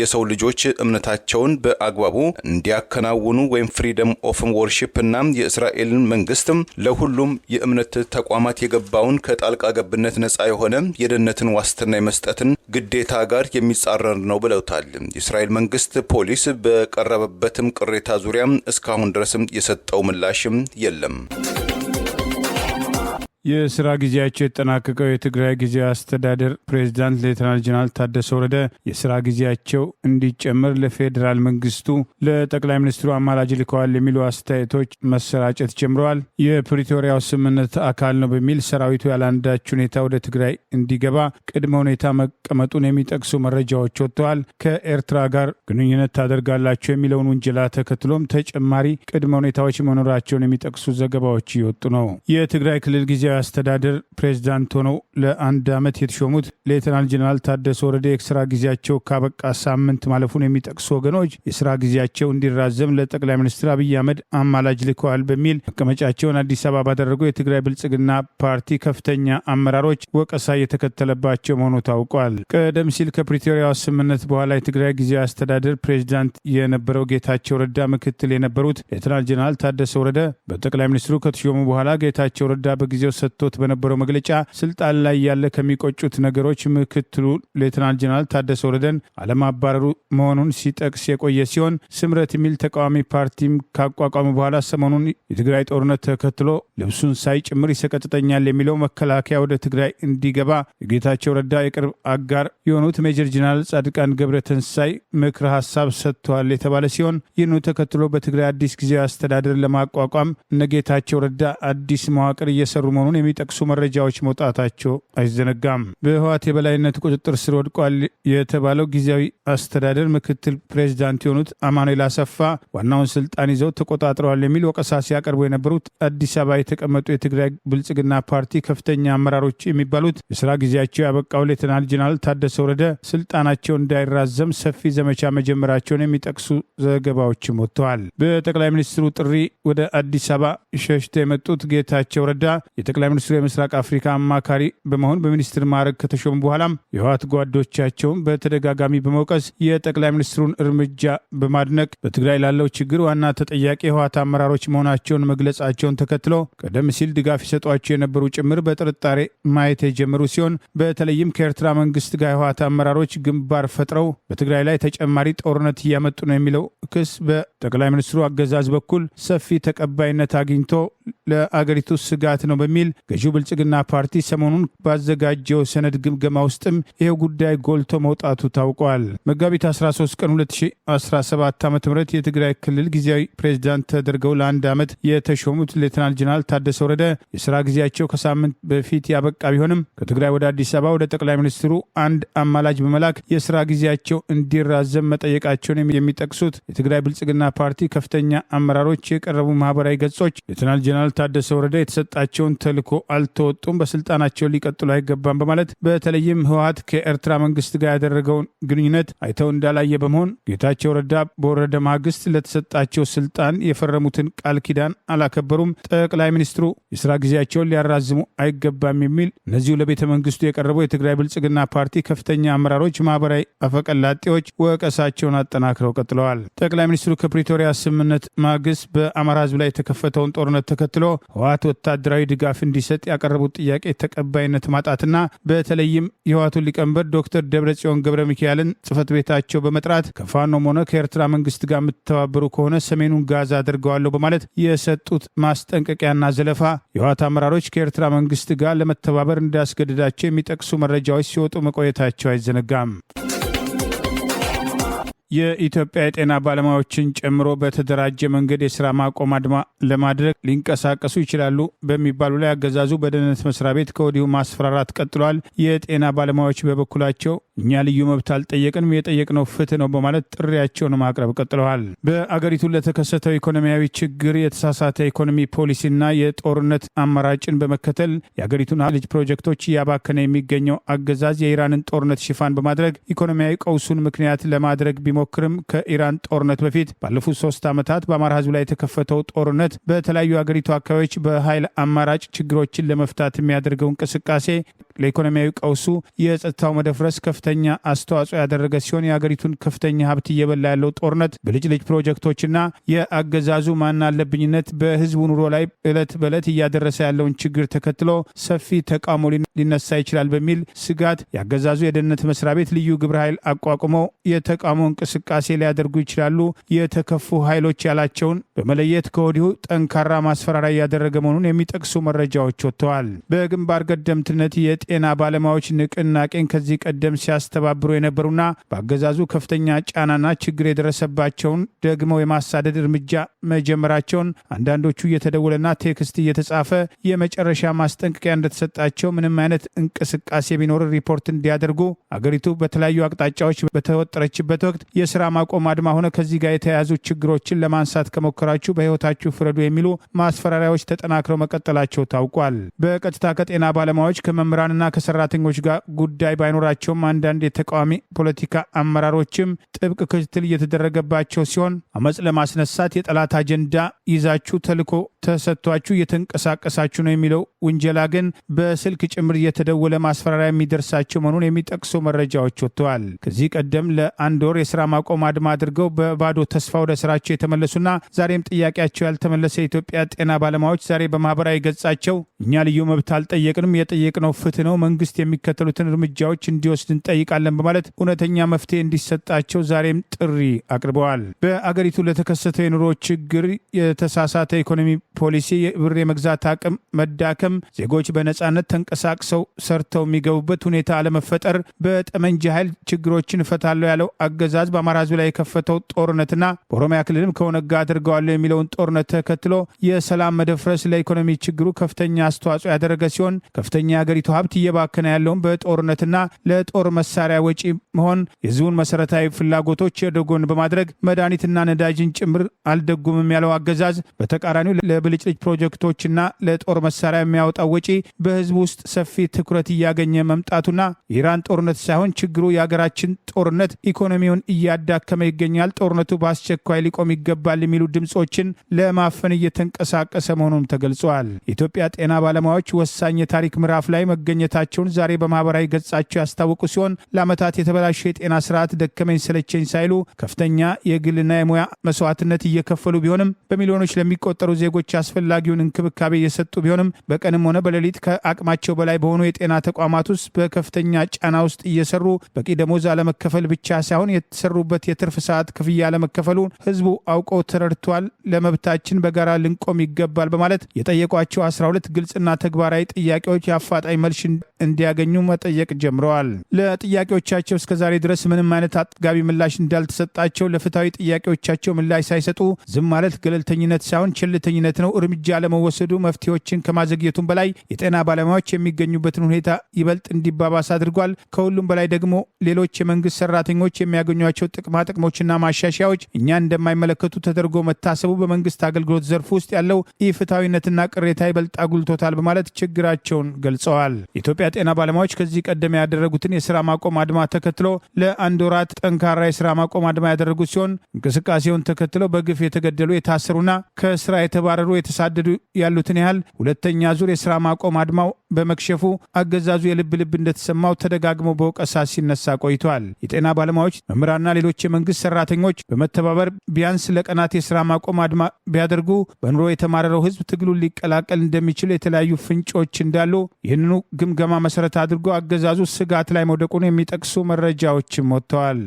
የሰው ልጆች እምነታቸውን በአግባቡ እንዲያከናውኑ ወይም ፍሪደም ኦፍ ወርሺፕ እና የእስራኤልን መንግስት ለሁሉም የእምነት ተቋማት የገባውን ከጣልቃ ገብነት ነጻ የሆነ የደህንነትን ዋስትና የመስጠትን ግዴታ ጋር የሚጻረር ነው ብለውታል። የእስራኤል መንግስት ፖሊስ በቀረበበትም ቅሬታ ዙሪያ እስካሁን ድረስም የሰጠው ምላሽም የለም። የስራ ጊዜያቸው የተጠናቀቀው የትግራይ ጊዜያዊ አስተዳደር ፕሬዝዳንት ሌተናል ጀነራል ታደሰ ወረደ የስራ ጊዜያቸው እንዲጨምር ለፌዴራል መንግስቱ ለጠቅላይ ሚኒስትሩ አማላጅ ልከዋል የሚሉ አስተያየቶች መሰራጨት ጀምረዋል። የፕሪቶሪያው ስምምነት አካል ነው በሚል ሰራዊቱ ያለአንዳች ሁኔታ ወደ ትግራይ እንዲገባ ቅድመ ሁኔታ መቀመጡን የሚጠቅሱ መረጃዎች ወጥተዋል። ከኤርትራ ጋር ግንኙነት ታደርጋላቸው የሚለውን ውንጀላ ተከትሎም ተጨማሪ ቅድመ ሁኔታዎች መኖራቸውን የሚጠቅሱ ዘገባዎች እየወጡ ነው። የትግራይ ክልል ጊዜያዊ አስተዳደር ፕሬዝዳንት ሆነው ለአንድ ዓመት የተሾሙት ሌተናል ጀነራል ታደሰ ወረደ የስራ ጊዜያቸው ካበቃ ሳምንት ማለፉን የሚጠቅሱ ወገኖች የስራ ጊዜያቸው እንዲራዘም ለጠቅላይ ሚኒስትር አብይ አህመድ አማላጅ ልከዋል በሚል መቀመጫቸውን አዲስ አበባ ባደረጉ የትግራይ ብልጽግና ፓርቲ ከፍተኛ አመራሮች ወቀሳ እየተከተለባቸው መሆኑ ታውቋል። ቀደም ሲል ከፕሪቶሪያው ስምምነት በኋላ የትግራይ ጊዜያዊ አስተዳደር ፕሬዝዳንት የነበረው ጌታቸው ረዳ ምክትል የነበሩት ሌተናል ጀነራል ታደሰ ወረደ በጠቅላይ ሚኒስትሩ ከተሾሙ በኋላ ጌታቸው ረዳ በጊዜው ሰጥቶት በነበረው መግለጫ ስልጣን ላይ ያለ ከሚቆጩት ነገሮች ምክትሉ ሌተናል ጀነራል ታደሰ ወረደን አለማባረሩ መሆኑን ሲጠቅስ የቆየ ሲሆን ስምረት የሚል ተቃዋሚ ፓርቲም ካቋቋሙ በኋላ ሰሞኑን የትግራይ ጦርነት ተከትሎ ልብሱን ሳይጭምር ይሰቀጥጠኛል የሚለው መከላከያ ወደ ትግራይ እንዲገባ የጌታቸው ረዳ የቅርብ አጋር የሆኑት ሜጀር ጀነራል ጻድቃን ገብረተንሳይ ምክረ ሀሳብ ሰጥተዋል የተባለ ሲሆን ይህኑ ተከትሎ በትግራይ አዲስ ጊዜያዊ አስተዳደር ለማቋቋም እነ ጌታቸው ረዳ አዲስ መዋቅር እየሰሩ መሆኑን የሚጠቅሱ መረጃዎች መውጣታቸው አይዘነጋም። በህወሓት የበላይነት ቁጥጥር ስር ወድቋል የተባለው ጊዜያዊ አስተዳደር ምክትል ፕሬዝዳንት የሆኑት አማኑኤል አሰፋ ዋናውን ስልጣን ይዘው ተቆጣጥረዋል የሚል ወቀሳ ሲያቀርቡ የነበሩት አዲስ አበባ የተቀመጡ የትግራይ ብልጽግና ፓርቲ ከፍተኛ አመራሮች የሚባሉት የስራ ጊዜያቸው ያበቃው ሌተናል ጀነራል ታደሰ ወረደ ስልጣናቸው እንዳይራዘም ሰፊ ዘመቻ መጀመራቸውን የሚጠቅሱ ዘገባዎችም ወጥተዋል። በጠቅላይ ሚኒስትሩ ጥሪ ወደ አዲስ አበባ ሸሽተው የመጡት ጌታቸው ረዳ የጠቅላይ የጠቅላይ ሚኒስትሩ የምስራቅ አፍሪካ አማካሪ በመሆን በሚኒስትር ማዕረግ ከተሾሙ በኋላም የህወሓት ጓዶቻቸውን በተደጋጋሚ በመውቀስ የጠቅላይ ሚኒስትሩን እርምጃ በማድነቅ በትግራይ ላለው ችግር ዋና ተጠያቂ የህወሓት አመራሮች መሆናቸውን መግለጻቸውን ተከትሎ ቀደም ሲል ድጋፍ ይሰጧቸው የነበሩ ጭምር በጥርጣሬ ማየት የጀመሩ ሲሆን በተለይም ከኤርትራ መንግስት ጋር የህወሓት አመራሮች ግንባር ፈጥረው በትግራይ ላይ ተጨማሪ ጦርነት እያመጡ ነው የሚለው ክስ በጠቅላይ ሚኒስትሩ አገዛዝ በኩል ሰፊ ተቀባይነት አግኝቶ ለአገሪቱ ስጋት ነው በሚል ገዢው ብልጽግና ፓርቲ ሰሞኑን ባዘጋጀው ሰነድ ግምገማ ውስጥም ይሄው ጉዳይ ጎልቶ መውጣቱ ታውቋል። መጋቢት 13 ቀን 2017 ዓ.ም የትግራይ ክልል ጊዜያዊ ፕሬዝዳንት ተደርገው ለአንድ ዓመት የተሾሙት ሌተናል ጀነራል ታደሰ ወረደ የስራ ጊዜያቸው ከሳምንት በፊት ያበቃ ቢሆንም ከትግራይ ወደ አዲስ አበባ ወደ ጠቅላይ ሚኒስትሩ አንድ አማላጅ በመላክ የስራ ጊዜያቸው እንዲራዘም መጠየቃቸውን የሚጠቅሱት የትግራይ ብልጽግና ፓርቲ ከፍተኛ አመራሮች የቀረቡ ማህበራዊ ገጾች ሌተናል ጀነራል ታደሰ ወረደ የተሰጣቸውን ተልዕኮ አልተወጡም፣ በስልጣናቸው ሊቀጥሉ አይገባም በማለት በተለይም ህወሓት ከኤርትራ መንግስት ጋር ያደረገውን ግንኙነት አይተው እንዳላየ በመሆን ጌታቸው ረዳ በወረደ ማግስት ለተሰጣቸው ስልጣን የፈረሙትን ቃል ኪዳን አላከበሩም፣ ጠቅላይ ሚኒስትሩ የስራ ጊዜያቸውን ሊያራዝሙ አይገባም የሚል እነዚሁ ለቤተ መንግስቱ የቀረቡ የትግራይ ብልጽግና ፓርቲ ከፍተኛ አመራሮች ማህበራዊ አፈቀላጤዎች ወቀሳቸውን አጠናክረው ቀጥለዋል። ጠቅላይ ሚኒስትሩ ከፕሪቶሪያ ስምምነት ማግስት በአማራ ህዝብ ላይ የተከፈተውን ጦርነት ተከትሎ ህወሓት ወታደራዊ ድጋፍ እንዲሰጥ ያቀረቡት ጥያቄ ተቀባይነት ማጣትና በተለይም የህወሓቱን ሊቀመንበር ዶክተር ደብረጽዮን ገብረ ሚካኤልን ጽህፈት ቤታቸው በመጥራት ከፋኖም ሆነ ከኤርትራ መንግስት ጋር የምትተባበሩ ከሆነ ሰሜኑን ጋዛ አድርገዋለሁ በማለት የሰጡት ማስጠንቀቂያና ዘለፋ የህወሓት አመራሮች ከኤርትራ መንግስት ጋር ለመተባበር እንዳስገድዳቸው የሚጠቅሱ መረጃዎች ሲወጡ መቆየታቸው አይዘነጋም። የኢትዮጵያ የጤና ባለሙያዎችን ጨምሮ በተደራጀ መንገድ የስራ ማቆም አድማ ለማድረግ ሊንቀሳቀሱ ይችላሉ በሚባሉ ላይ አገዛዙ በደህንነት መስሪያ ቤት ከወዲሁ ማስፈራራት ቀጥሏል። የጤና ባለሙያዎች በበኩላቸው እኛ ልዩ መብት አልጠየቅንም፣ የጠየቅነው ፍትህ ነው በማለት ጥሪያቸውን ማቅረብ ቀጥለዋል። በአገሪቱ ለተከሰተው ኢኮኖሚያዊ ችግር የተሳሳተ ኢኮኖሚ ፖሊሲና የጦርነት አማራጭን በመከተል የአገሪቱን ልጅ ፕሮጀክቶች እያባከነ የሚገኘው አገዛዝ የኢራንን ጦርነት ሽፋን በማድረግ ኢኮኖሚያዊ ቀውሱን ምክንያት ለማድረግ ቢሞክርም ከኢራን ጦርነት በፊት ባለፉት 3 ዓመታት በአማራ ህዝብ ላይ የተከፈተው ጦርነት በተለያዩ አገሪቱ አካባቢዎች በኃይል አማራጭ ችግሮችን ለመፍታት የሚያደርገው እንቅስቃሴ ለኢኮኖሚያዊ ቀውሱ የጸጥታው መደፍረስ ከፍተኛ አስተዋጽኦ ያደረገ ሲሆን የአገሪቱን ከፍተኛ ሀብት እየበላ ያለው ጦርነት በልጅ ልጅ ፕሮጀክቶችና የአገዛዙ ማናለብኝነት በህዝቡ ኑሮ ላይ ዕለት በዕለት እያደረሰ ያለውን ችግር ተከትሎ ሰፊ ተቃውሞ ሊነሳ ይችላል በሚል ስጋት የአገዛዙ የደህንነት መስሪያ ቤት ልዩ ግብረ ኃይል አቋቁመው የተቃውሞ እንቅስቃሴ ሊያደርጉ ይችላሉ የተከፉ ኃይሎች ያላቸውን በመለየት ከወዲሁ ጠንካራ ማስፈራሪያ እያደረገ መሆኑን የሚጠቅሱ መረጃዎች ወጥተዋል። በግንባር ቀደምትነት የጤና ባለሙያዎች ንቅናቄን ከዚህ ቀደም ሲያስተባብሩ የነበሩና በአገዛዙ ከፍተኛ ጫናና ችግር የደረሰባቸውን ደግሞ የማሳደድ እርምጃ መጀመራቸውን አንዳንዶቹ እየተደወለና ቴክስት እየተጻፈ የመጨረሻ ማስጠንቀቂያ እንደተሰጣቸው ምንም አይነት እንቅስቃሴ ቢኖር ሪፖርት እንዲያደርጉ አገሪቱ በተለያዩ አቅጣጫዎች በተወጠረችበት ወቅት የስራ ማቆም አድማ ሆነ ከዚህ ጋር የተያያዙ ችግሮችን ለማንሳት ከሞከራችሁ በህይወታችሁ ፍረዱ የሚሉ ማስፈራሪያዎች ተጠናክረው መቀጠላቸው ታውቋል። በቀጥታ ከጤና ባለሙያዎች ከመምህራንና ከሰራተኞች ጋር ጉዳይ ባይኖራቸውም አንዳንድ የተቃዋሚ ፖለቲካ አመራሮችም ጥብቅ ክትትል እየተደረገባቸው ሲሆን አመጽ ለማስነሳት የጠላት አጀንዳ ይዛችሁ ተልዕኮ ተሰጥቷችሁ እየተንቀሳቀሳችሁ ነው የሚለው ውንጀላ ግን በስልክ ጭምር እየተደወለ ማስፈራሪያ የሚደርሳቸው መሆኑን የሚጠቅሱ መረጃዎች ወጥተዋል። ከዚህ ቀደም ለአንድ ወር የስራ ማቆም አድማ አድርገው በባዶ ተስፋ ወደ ስራቸው የተመለሱና ዛሬም ጥያቄያቸው ያልተመለሰ የኢትዮጵያ ጤና ባለሙያዎች ዛሬ በማህበራዊ ገጻቸው እኛ ልዩ መብት አልጠየቅንም፣ የጠየቅነው ፍትህ ነው፣ መንግስት የሚከተሉትን እርምጃዎች እንዲወስድ እንጠይቃለን በማለት እውነተኛ መፍትሄ እንዲሰጣቸው ዛሬም ጥሪ አቅርበዋል። በአገሪቱ ለተከሰተው የኑሮ ችግር የተሳሳተ ኢኮኖሚ ፖሊሲ፣ የብር የመግዛት አቅም መዳከም፣ ዜጎች በነጻነት ተንቀሳቅሰው ሰርተው የሚገቡበት ሁኔታ አለመፈጠር፣ በጠመንጃ ኃይል ችግሮችን እፈታለሁ ያለው አገዛዝ በአማራ ህዝብ ላይ የከፈተው ጦርነትና በኦሮሚያ ክልልም ከኦነግ ጋር አድርገዋለሁ የሚለውን ጦርነት ተከትሎ የሰላም መደፍረስ ለኢኮኖሚ ችግሩ ከፍተኛ አስተዋጽኦ ያደረገ ሲሆን ከፍተኛ የአገሪቱ ሀብት እየባከነ ያለውን በጦርነትና ለጦር መሳሪያ ወጪ መሆን የህዝቡን መሰረታዊ ፍላጎቶች ወደ ጎን በማድረግ መድኃኒትና ነዳጅን ጭምር አልደጉምም ያለው አገዛዝ በተቃራኒው ለብልጭልጭ ፕሮጀክቶችና ለጦር መሳሪያ የሚያወጣው ወጪ በህዝብ ውስጥ ሰፊ ትኩረት እያገኘ መምጣቱና የኢራን ጦርነት ሳይሆን ችግሩ የሀገራችን ጦርነት ኢኮኖሚውን እያዳከመ ይገኛል፣ ጦርነቱ በአስቸኳይ ሊቆም ይገባል የሚሉ ድምጾችን ለማፈን እየተንቀሳቀሰ መሆኑን ተገልጿል። የኢትዮጵያ ጤና ባለሙያዎች ወሳኝ የታሪክ ምዕራፍ ላይ መገኘታቸውን ዛሬ በማህበራዊ ገጻቸው ያስታወቁ ሲሆን ለዓመታት የተበላሸ የጤና ስርዓት ደከመኝ ሰለቸኝ ሳይሉ ከፍተኛ የግልና የሙያ መስዋዕትነት እየከፈሉ ቢሆንም በሚሊዮኖች ለሚቆጠሩ ዜጎች አስፈላጊውን እንክብካቤ እየሰጡ ቢሆንም በቀንም ሆነ በሌሊት ከአቅማቸው በላይ በሆኑ የጤና ተቋማት ውስጥ በከፍተኛ ጫና ውስጥ እየሰሩ በቂ ደሞዝ አለመከፈል ብቻ ሳይሆን የተሰሩበት የትርፍ ሰዓት ክፍያ አለመከፈሉ ህዝቡ አውቆ ተረድቷል። ለመብታችን በጋራ ልንቆም ይገባል በማለት የጠየቋቸው 12 ግልጽና ተግባራዊ ጥያቄዎች የአፋጣኝ መልስ እንዲያገኙ መጠየቅ ጀምረዋል። ለጥያቄዎቻቸው እስከዛሬ ድረስ ምንም አይነት አጥጋቢ ምላሽ እንዳልተሰጣቸው፣ ለፍትሐዊ ጥያቄዎቻቸው ምላሽ ሳይሰጡ ዝም ማለት ገለልተኝነት ሳይሆን ቸልተኝነት ነው፣ እርምጃ ለመወሰዱ መፍትሄዎችን ከማዘግየቱም በላይ የጤና ባለሙያዎች የሚገኙበትን ሁኔታ ይበልጥ እንዲባባስ አድርጓል። ከሁሉም በላይ ደግሞ ሌሎች የመንግስት ሰራተኞች የሚያገኟቸው ጥቅማ ጥቅሞችና ማሻሻያዎች እኛ እንደማይመለከቱ ተደርጎ መታሰቡ በመንግስት አገልግሎት ዘርፍ ውስጥ ያለው ኢፍትሐዊነትና ቅሬታ ይበልጥ አጉልቶታል በማለት ችግራቸውን ገልጸዋል። የኢትዮጵያ ጤና ባለሙያዎች ከዚህ ቀደም ያደረጉትን የስራ ማቆም አድማ ተከትሎ ለአንድ ወራት ጠንካራ የስራ ማቆም አድማ ያደረጉት ሲሆን እንቅስቃሴውን ተከትሎ በግፍ የተገደሉ የታሰሩና ከስራ የተባረሩ የተሳደዱ ያሉትን ያህል ሁለተኛ ዙር የስራ ማቆም አድማው በመክሸፉ አገዛዙ የልብ ልብ እንደተሰማው ተደጋግሞ በወቀሳ ሲነሳ ቆይቷል። የጤና ባለሙያዎች፣ መምህራንና ሌሎች የመንግስት ሰራተኞች በመተባበር ቢያንስ ለቀናት የስራ ማቆም አድማ ቢያደርጉ በኑሮ የተማረረው ህዝብ ትግሉን ሊቀላቀል እንደሚችል የተለያዩ ፍንጮች እንዳሉ ይህንኑ ግምገማ መሰረት አድርጎ አገዛዙ ስጋት ላይ መውደቁን የሚጠቅሱ መረጃዎችም ወጥተዋል።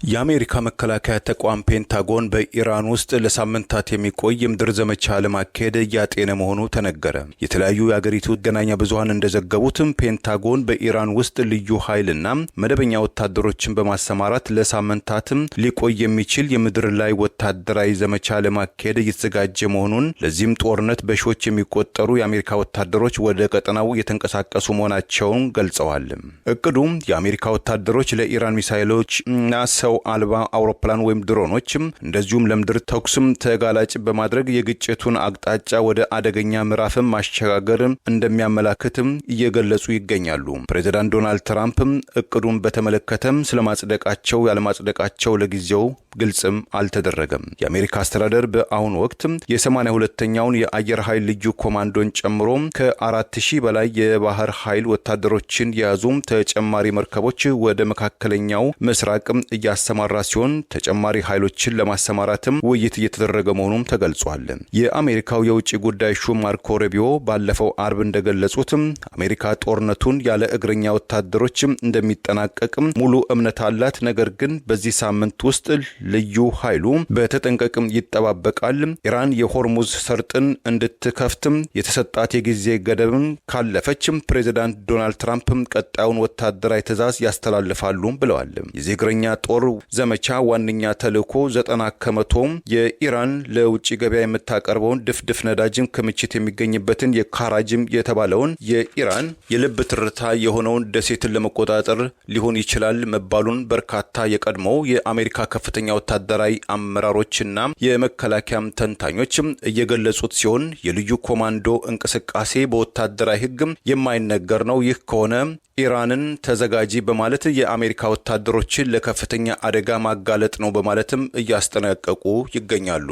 የአሜሪካ መከላከያ ተቋም ፔንታጎን በኢራን ውስጥ ለሳምንታት የሚቆይ የምድር ዘመቻ ለማካሄድ እያጤነ መሆኑ ተነገረ። የተለያዩ የአገሪቱ መገናኛ ብዙኃን እንደዘገቡትም ፔንታጎን በኢራን ውስጥ ልዩ ኃይልና መደበኛ ወታደሮችን በማሰማራት ለሳምንታትም ሊቆይ የሚችል የምድር ላይ ወታደራዊ ዘመቻ ለማካሄድ እየተዘጋጀ መሆኑን፣ ለዚህም ጦርነት በሺዎች የሚቆጠሩ የአሜሪካ ወታደሮች ወደ ቀጠናው የተንቀሳቀሱ መሆናቸውን ገልጸዋል። እቅዱም የአሜሪካ ወታደሮች ለኢራን ሚሳይሎች እና ሰው አልባ አውሮፕላን ወይም ድሮኖችም እንደዚሁም ለምድር ተኩስም ተጋላጭ በማድረግ የግጭቱን አቅጣጫ ወደ አደገኛ ምዕራፍም ማሸጋገር እንደሚያመላክትም እየገለጹ ይገኛሉ። ፕሬዚዳንት ዶናልድ ትራምፕም እቅዱን በተመለከተም ስለማጽደቃቸው ያለማጽደቃቸው ለጊዜው ግልጽም አልተደረገም። የአሜሪካ አስተዳደር በአሁኑ ወቅት የ82ኛውን የአየር ኃይል ልዩ ኮማንዶን ጨምሮ ከ4000 በላይ የባህር ኃይል ወታደሮችን የያዙ ተጨማሪ መርከቦች ወደ መካከለኛው ምስራቅ እያሰማራ ሲሆን ተጨማሪ ኃይሎችን ለማሰማራትም ውይይት እየተደረገ መሆኑም ተገልጿል። የአሜሪካው የውጭ ጉዳይ ሹም ማርኮ ሩቢዮ ባለፈው አርብ እንደገለጹት አሜሪካ ጦርነቱን ያለ እግረኛ ወታደሮች እንደሚጠናቀቅ ሙሉ እምነት አላት። ነገር ግን በዚህ ሳምንት ውስጥ ልዩ ኃይሉ በተጠንቀቅም ይጠባበቃል። ኢራን የሆርሙዝ ሰርጥን እንድትከፍትም የተሰጣት የጊዜ ገደብን ካለፈች ፕሬዚዳንት ዶናልድ ትራምፕ ቀጣዩን ወታደራዊ ትዕዛዝ ያስተላልፋሉ ብለዋል። የእግረኛ ጦር ዘመቻ ዋነኛ ተልዕኮ 90% የኢራን ለውጭ ገበያ የምታቀርበውን ድፍድፍ ነዳጅም ክምችት የሚገኝበትን የካራጅም የተባለውን የኢራን የልብ ትርታ የሆነውን ደሴትን ለመቆጣጠር ሊሆን ይችላል መባሉን በርካታ የቀድሞው የአሜሪካ ከፍተኛ ወታደራዊ አመራሮችና የመከላከያ ተንታኞችም እየገለጹት ሲሆን የልዩ ኮማንዶ እንቅስቃሴ በወታደራዊ ሕግ የማይነገር ነው። ይህ ከሆነ ኢራንን ተዘጋጂ በማለት የአሜሪካ ወታደሮችን ለከፍተኛ አደጋ ማጋለጥ ነው በማለትም እያስጠነቀቁ ይገኛሉ።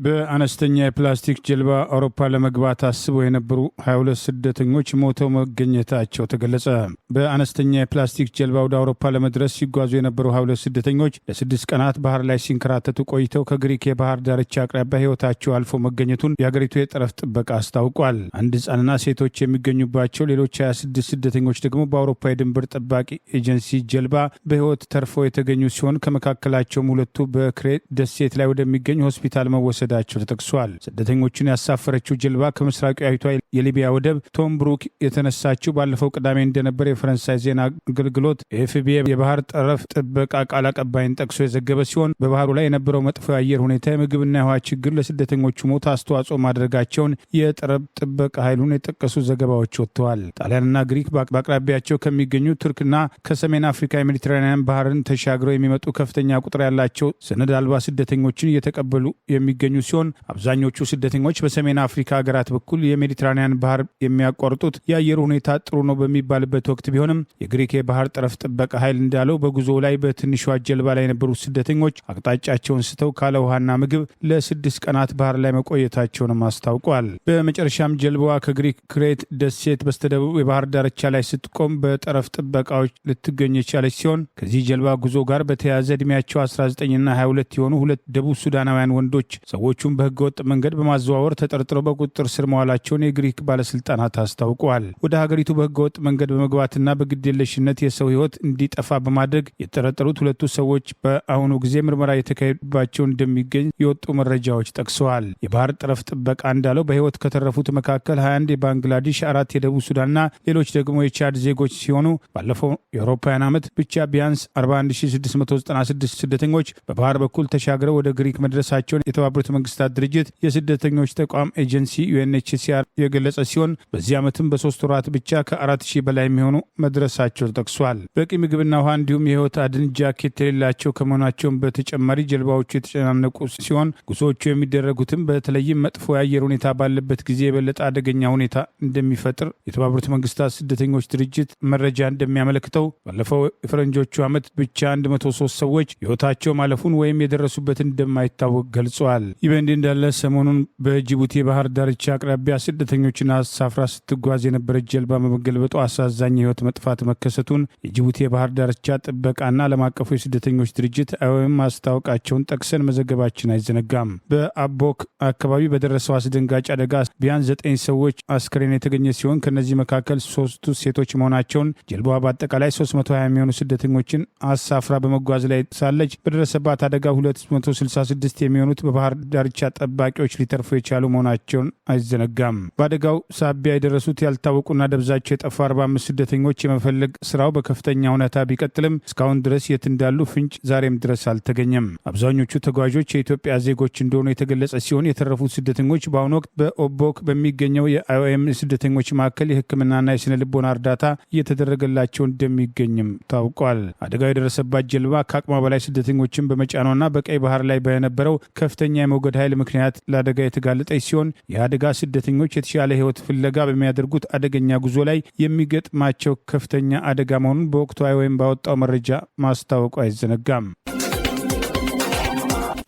በአነስተኛ የፕላስቲክ ጀልባ አውሮፓ ለመግባት አስበው የነበሩ 22 ስደተኞች ሞተው መገኘታቸው ተገለጸ። በአነስተኛ የፕላስቲክ ጀልባ ወደ አውሮፓ ለመድረስ ሲጓዙ የነበሩ 22 ስደተኞች ለ6 ቀናት ባህር ላይ ሲንከራተቱ ቆይተው ከግሪክ የባህር ዳርቻ አቅራቢያ ሕይወታቸው አልፎ መገኘቱን የአገሪቱ የጠረፍ ጥበቃ አስታውቋል። አንድ ሕፃንና ሴቶች የሚገኙባቸው ሌሎች 26 ስደተኞች ደግሞ በአውሮፓ የድንበር ጠባቂ ኤጀንሲ ጀልባ በሕይወት ተርፈው የተገኙ ሲሆን ከመካከላቸውም ሁለቱ በክሬት ደሴት ላይ ወደሚገኝ ሆስፒታል መወሰድ መታገዳቸው ተጠቅሷል። ስደተኞቹን ያሳፈረችው ጀልባ ከምስራቃዊቷ የሊቢያ ወደብ ቶምብሩክ የተነሳችው ባለፈው ቅዳሜ እንደነበር የፈረንሳይ ዜና አገልግሎት ኤፍቢ የባህር ጠረፍ ጥበቃ ቃል አቀባይን ጠቅሶ የዘገበ ሲሆን በባህሩ ላይ የነበረው መጥፎ የአየር ሁኔታ፣ የምግብና የውሃ ችግር ለስደተኞቹ ሞት አስተዋጽኦ ማድረጋቸውን የጠረፍ ጥበቃ ኃይሉን የጠቀሱ ዘገባዎች ወጥተዋል። ጣሊያንና ግሪክ በአቅራቢያቸው ከሚገኙ ቱርክና ከሰሜን አፍሪካ የሜዲትራኒያን ባህርን ተሻግረው የሚመጡ ከፍተኛ ቁጥር ያላቸው ሰነድ አልባ ስደተኞችን እየተቀበሉ የሚገኙ ሲሆን አብዛኞቹ ስደተኞች በሰሜን አፍሪካ ሀገራት በኩል የሜዲትራኒያን ባህር የሚያቋርጡት የአየር ሁኔታ ጥሩ ነው በሚባልበት ወቅት ቢሆንም የግሪክ የባህር ጠረፍ ጥበቃ ኃይል እንዳለው በጉዞ ላይ በትንሿ ጀልባ ላይ የነበሩ ስደተኞች አቅጣጫቸውን ስተው ካለ ውሃና ምግብ ለ6 ቀናት ባህር ላይ መቆየታቸውንም አስታውቋል። በመጨረሻም ጀልባዋ ከግሪክ ክሬት ደሴት በስተደቡብ የባህር ዳርቻ ላይ ስትቆም በጠረፍ ጥበቃዎች ልትገኝ የቻለች ሲሆን ከዚህ ጀልባ ጉዞ ጋር በተያያዘ ዕድሜያቸው 19ና 22 የሆኑ 2 ደቡብ ሱዳናውያን ወንዶች ሰዎቹን በህገወጥ መንገድ በማዘዋወር ተጠርጥረው በቁጥጥር ስር መዋላቸውን የግሪክ ባለስልጣናት አስታውቀዋል። ወደ ሀገሪቱ በህገወጥ መንገድ በመግባትና በግዴለሽነት የሰው ህይወት እንዲጠፋ በማድረግ የተጠረጠሩት 2 ሰዎች በአሁኑ ጊዜ ምርመራ የተካሄደባቸው እንደሚገኝ የወጡ መረጃዎች ጠቅሰዋል። የባህር ጠረፍ ጥበቃ እንዳለው በህይወት ከተረፉት መካከል 21 የባንግላዴሽ፣ 4 የደቡብ ሱዳንና ሌሎች ደግሞ የቻድ ዜጎች ሲሆኑ ባለፈው የአውሮፓውያን ዓመት ብቻ ቢያንስ 41696 ስደተኞች በባህር በኩል ተሻግረው ወደ ግሪክ መድረሳቸውን የተባበሩት መንግስታት ድርጅት የስደተኞች ተቋም ኤጀንሲ ዩኤንኤችሲአር የገለጸ ሲሆን በዚህ ዓመትም በ3 ወራት ብቻ ከ4000 በላይ የሚሆኑ መድረሳቸው ተጠቅሷል። በቂ ምግብና ውሃ እንዲሁም የህይወት አድን ጃኬት የሌላቸው ከመሆናቸውም በተጨማሪ ጀልባዎቹ የተጨናነቁ ሲሆን ጉዞዎቹ የሚደረጉትም በተለይም መጥፎ የአየር ሁኔታ ባለበት ጊዜ የበለጠ አደገኛ ሁኔታ እንደሚፈጥር የተባበሩት መንግስታት ስደተኞች ድርጅት መረጃ እንደሚያመለክተው ባለፈው የፈረንጆቹ ዓመት ብቻ 103 ሰዎች ህይወታቸው ማለፉን ወይም የደረሱበትን እንደማይታወቅ ገልጸዋል። ይህ በእንዲህ እንዳለ ሰሞኑን በጅቡቲ የባህር ዳርቻ አቅራቢያ ስደተኞችን አሳፍራ ስትጓዝ የነበረች ጀልባ በመገልበጡ አሳዛኝ የህይወት መጥፋት መከሰቱን የጅቡቲ የባህር ዳርቻ ጥበቃና ዓለም አቀፉ የስደተኞች ድርጅት አይኦኤም ማስታወቃቸውን ጠቅሰን መዘገባችን አይዘነጋም። በአቦክ አካባቢ በደረሰው አስደንጋጭ አደጋ ቢያንስ 9 ሰዎች አስክሬን የተገኘ ሲሆን ከነዚህ መካከል 3ቱ ሴቶች መሆናቸውን ጀልባዋ በአጠቃላይ 320 የሚሆኑ ስደተኞችን አሳፍራ በመጓዝ ላይ ሳለች በደረሰባት አደጋ 266 የሚሆኑት በባህር ዳርቻ ጠባቂዎች ሊተርፉ የቻሉ መሆናቸውን አይዘነጋም። በአደጋው ሳቢያ የደረሱት ያልታወቁና ደብዛቸው የጠፋ 45 ስደተኞች የመፈለግ ስራው በከፍተኛ ሁኔታ ቢቀጥልም እስካሁን ድረስ የት እንዳሉ ፍንጭ ዛሬም ድረስ አልተገኘም። አብዛኞቹ ተጓዦች የኢትዮጵያ ዜጎች እንደሆኑ የተገለጸ ሲሆን የተረፉት ስደተኞች በአሁኑ ወቅት በኦቦክ በሚገኘው የአይኦኤም ስደተኞች ማዕከል የሕክምናና የስነ ልቦና እርዳታ እየተደረገላቸው እንደሚገኝም ታውቋል። አደጋው የደረሰባት ጀልባ ከአቅሟ በላይ ስደተኞችን በመጫኗና በቀይ ባህር ላይ በነበረው ከፍተኛ የሞገድ ኃይል ምክንያት ለአደጋ የተጋለጠች ሲሆን ይህ አደጋ ስደተኞች የተሻለ ህይወት ፍለጋ በሚያደርጉት አደገኛ ጉዞ ላይ የሚገጥማቸው ከፍተኛ አደጋ መሆኑን በወቅቱ አይኦኤም ባወጣው መረጃ ማስታወቁ አይዘነጋም።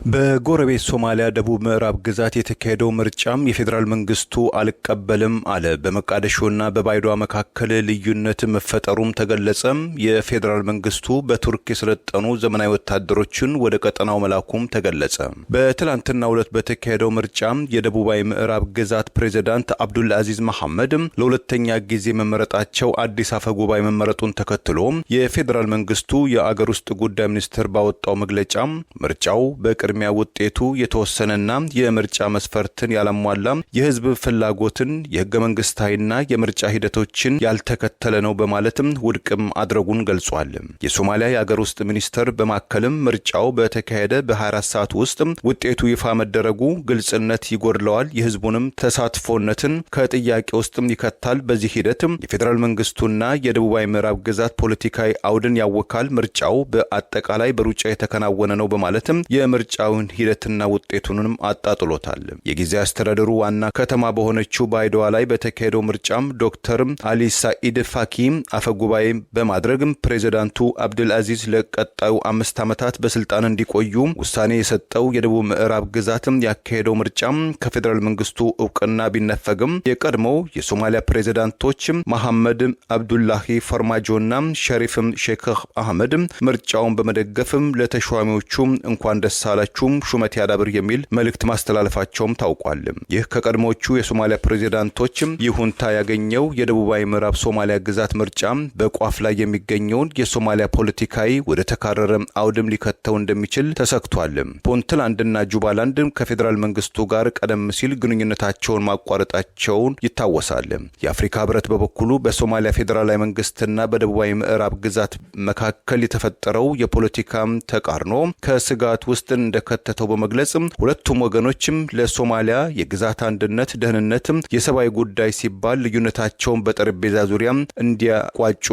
በጎረቤት ሶማሊያ ደቡብ ምዕራብ ግዛት የተካሄደው ምርጫም የፌዴራል መንግስቱ አልቀበልም አለ። በመቃደሾና በባይዶዋ መካከል ልዩነት መፈጠሩም ተገለጸ። የፌዴራል መንግስቱ በቱርክ የሰለጠኑ ዘመናዊ ወታደሮችን ወደ ቀጠናው መላኩም ተገለጸ። በትላንትናው ዕለት በተካሄደው ምርጫም የደቡባዊ ምዕራብ ግዛት ፕሬዝዳንት አብዱል አዚዝ መሐመድ ለሁለተኛ ጊዜ መመረጣቸው አዲስ አፈ ጉባኤ መመረጡን ተከትሎ የፌዴራል መንግስቱ የአገር ውስጥ ጉዳይ ሚኒስትር ባወጣው መግለጫ ምርጫው በቅድሚያ ውጤቱ የተወሰነና የምርጫ መስፈርትን ያላሟላ የህዝብ ፍላጎትን የህገ መንግስታዊና የምርጫ ሂደቶችን ያልተከተለ ነው በማለትም ውድቅም አድረጉን ገልጿል። የሶማሊያ የአገር ውስጥ ሚኒስትር በማከልም ምርጫው በተካሄደ በ24 ሰዓት ውስጥ ውጤቱ ይፋ መደረጉ ግልጽነት ይጎድለዋል፣ የህዝቡንም ተሳትፎነትን ከጥያቄ ውስጥ ይከታል። በዚህ ሂደት የፌዴራል መንግስቱና የደቡባዊ ምዕራብ ግዛት ፖለቲካዊ አውድን ያወካል። ምርጫው በአጠቃላይ በሩጫ የተከናወነ ነው በማለትም የምርጫውን ሂደትና ውጤቱንም አጣጥሎታል። የጊዜያዊ አስተዳደሩ ዋና ከተማ በሆነችው ባይዶዋ ላይ በተካሄደው ምርጫም ዶክተር አሊ ሳኢድ ፋኪ አፈጉባኤ በማድረግ ፕሬዝዳንቱ አብዱል አዚዝ ለቀጣዩ 5 ዓመታት በስልጣን እንዲቆዩ ውሳኔ የሰጠው የደቡብ ምዕራብ ግዛትም ያካሄደው ምርጫም ከፌዴራል መንግስቱ እውቅና ቢነፈግም የቀድሞው የሶማሊያ ፕሬዝዳንቶች መሐመድ አብዱላሂ ፈርማጆና ሸሪፍ ሼክ አህመድ ምርጫውን በመደገፍም ለተሿሚዎቹ እንኳን ደስ አላችሁ እያላችሁም ሹመት ያዳብር የሚል መልእክት ማስተላለፋቸውም ታውቋል። ይህ ከቀድሞቹ የሶማሊያ ፕሬዚዳንቶች ይሁንታ ያገኘው የደቡባዊ ምዕራብ ሶማሊያ ግዛት ምርጫ በቋፍ ላይ የሚገኘውን የሶማሊያ ፖለቲካዊ ወደ ተካረረ አውድም ሊከተው እንደሚችል ተሰክቷል። ፑንትላንድና ጁባላንድ ከፌዴራል መንግስቱ ጋር ቀደም ሲል ግንኙነታቸውን ማቋረጣቸውን ይታወሳል። የአፍሪካ ህብረት በበኩሉ በሶማሊያ ፌዴራላዊ መንግስትና በደቡባዊ ምዕራብ ግዛት መካከል የተፈጠረው የፖለቲካ ተቃርኖ ከስጋት ውስጥ እንደከተተው በመግለጽ ሁለቱም ወገኖችም ለሶማሊያ የግዛት አንድነት፣ ደህንነት፣ የሰብአዊ ጉዳይ ሲባል ልዩነታቸውን በጠረጴዛ ዙሪያ እንዲያቋጩ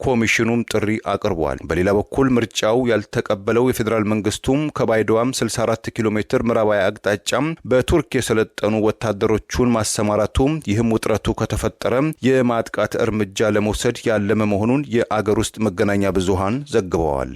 ኮሚሽኑም ጥሪ አቅርቧል። በሌላ በኩል ምርጫው ያልተቀበለው የፌዴራል መንግስቱም ከባይዶዋም 64 ኪሎ ሜትር ምዕራባዊ አቅጣጫ በቱርክ የሰለጠኑ ወታደሮቹን ማሰማራቱ ይህም ውጥረቱ ከተፈጠረ የማጥቃት እርምጃ ለመውሰድ ያለመ መሆኑን የአገር ውስጥ መገናኛ ብዙሃን ዘግበዋል።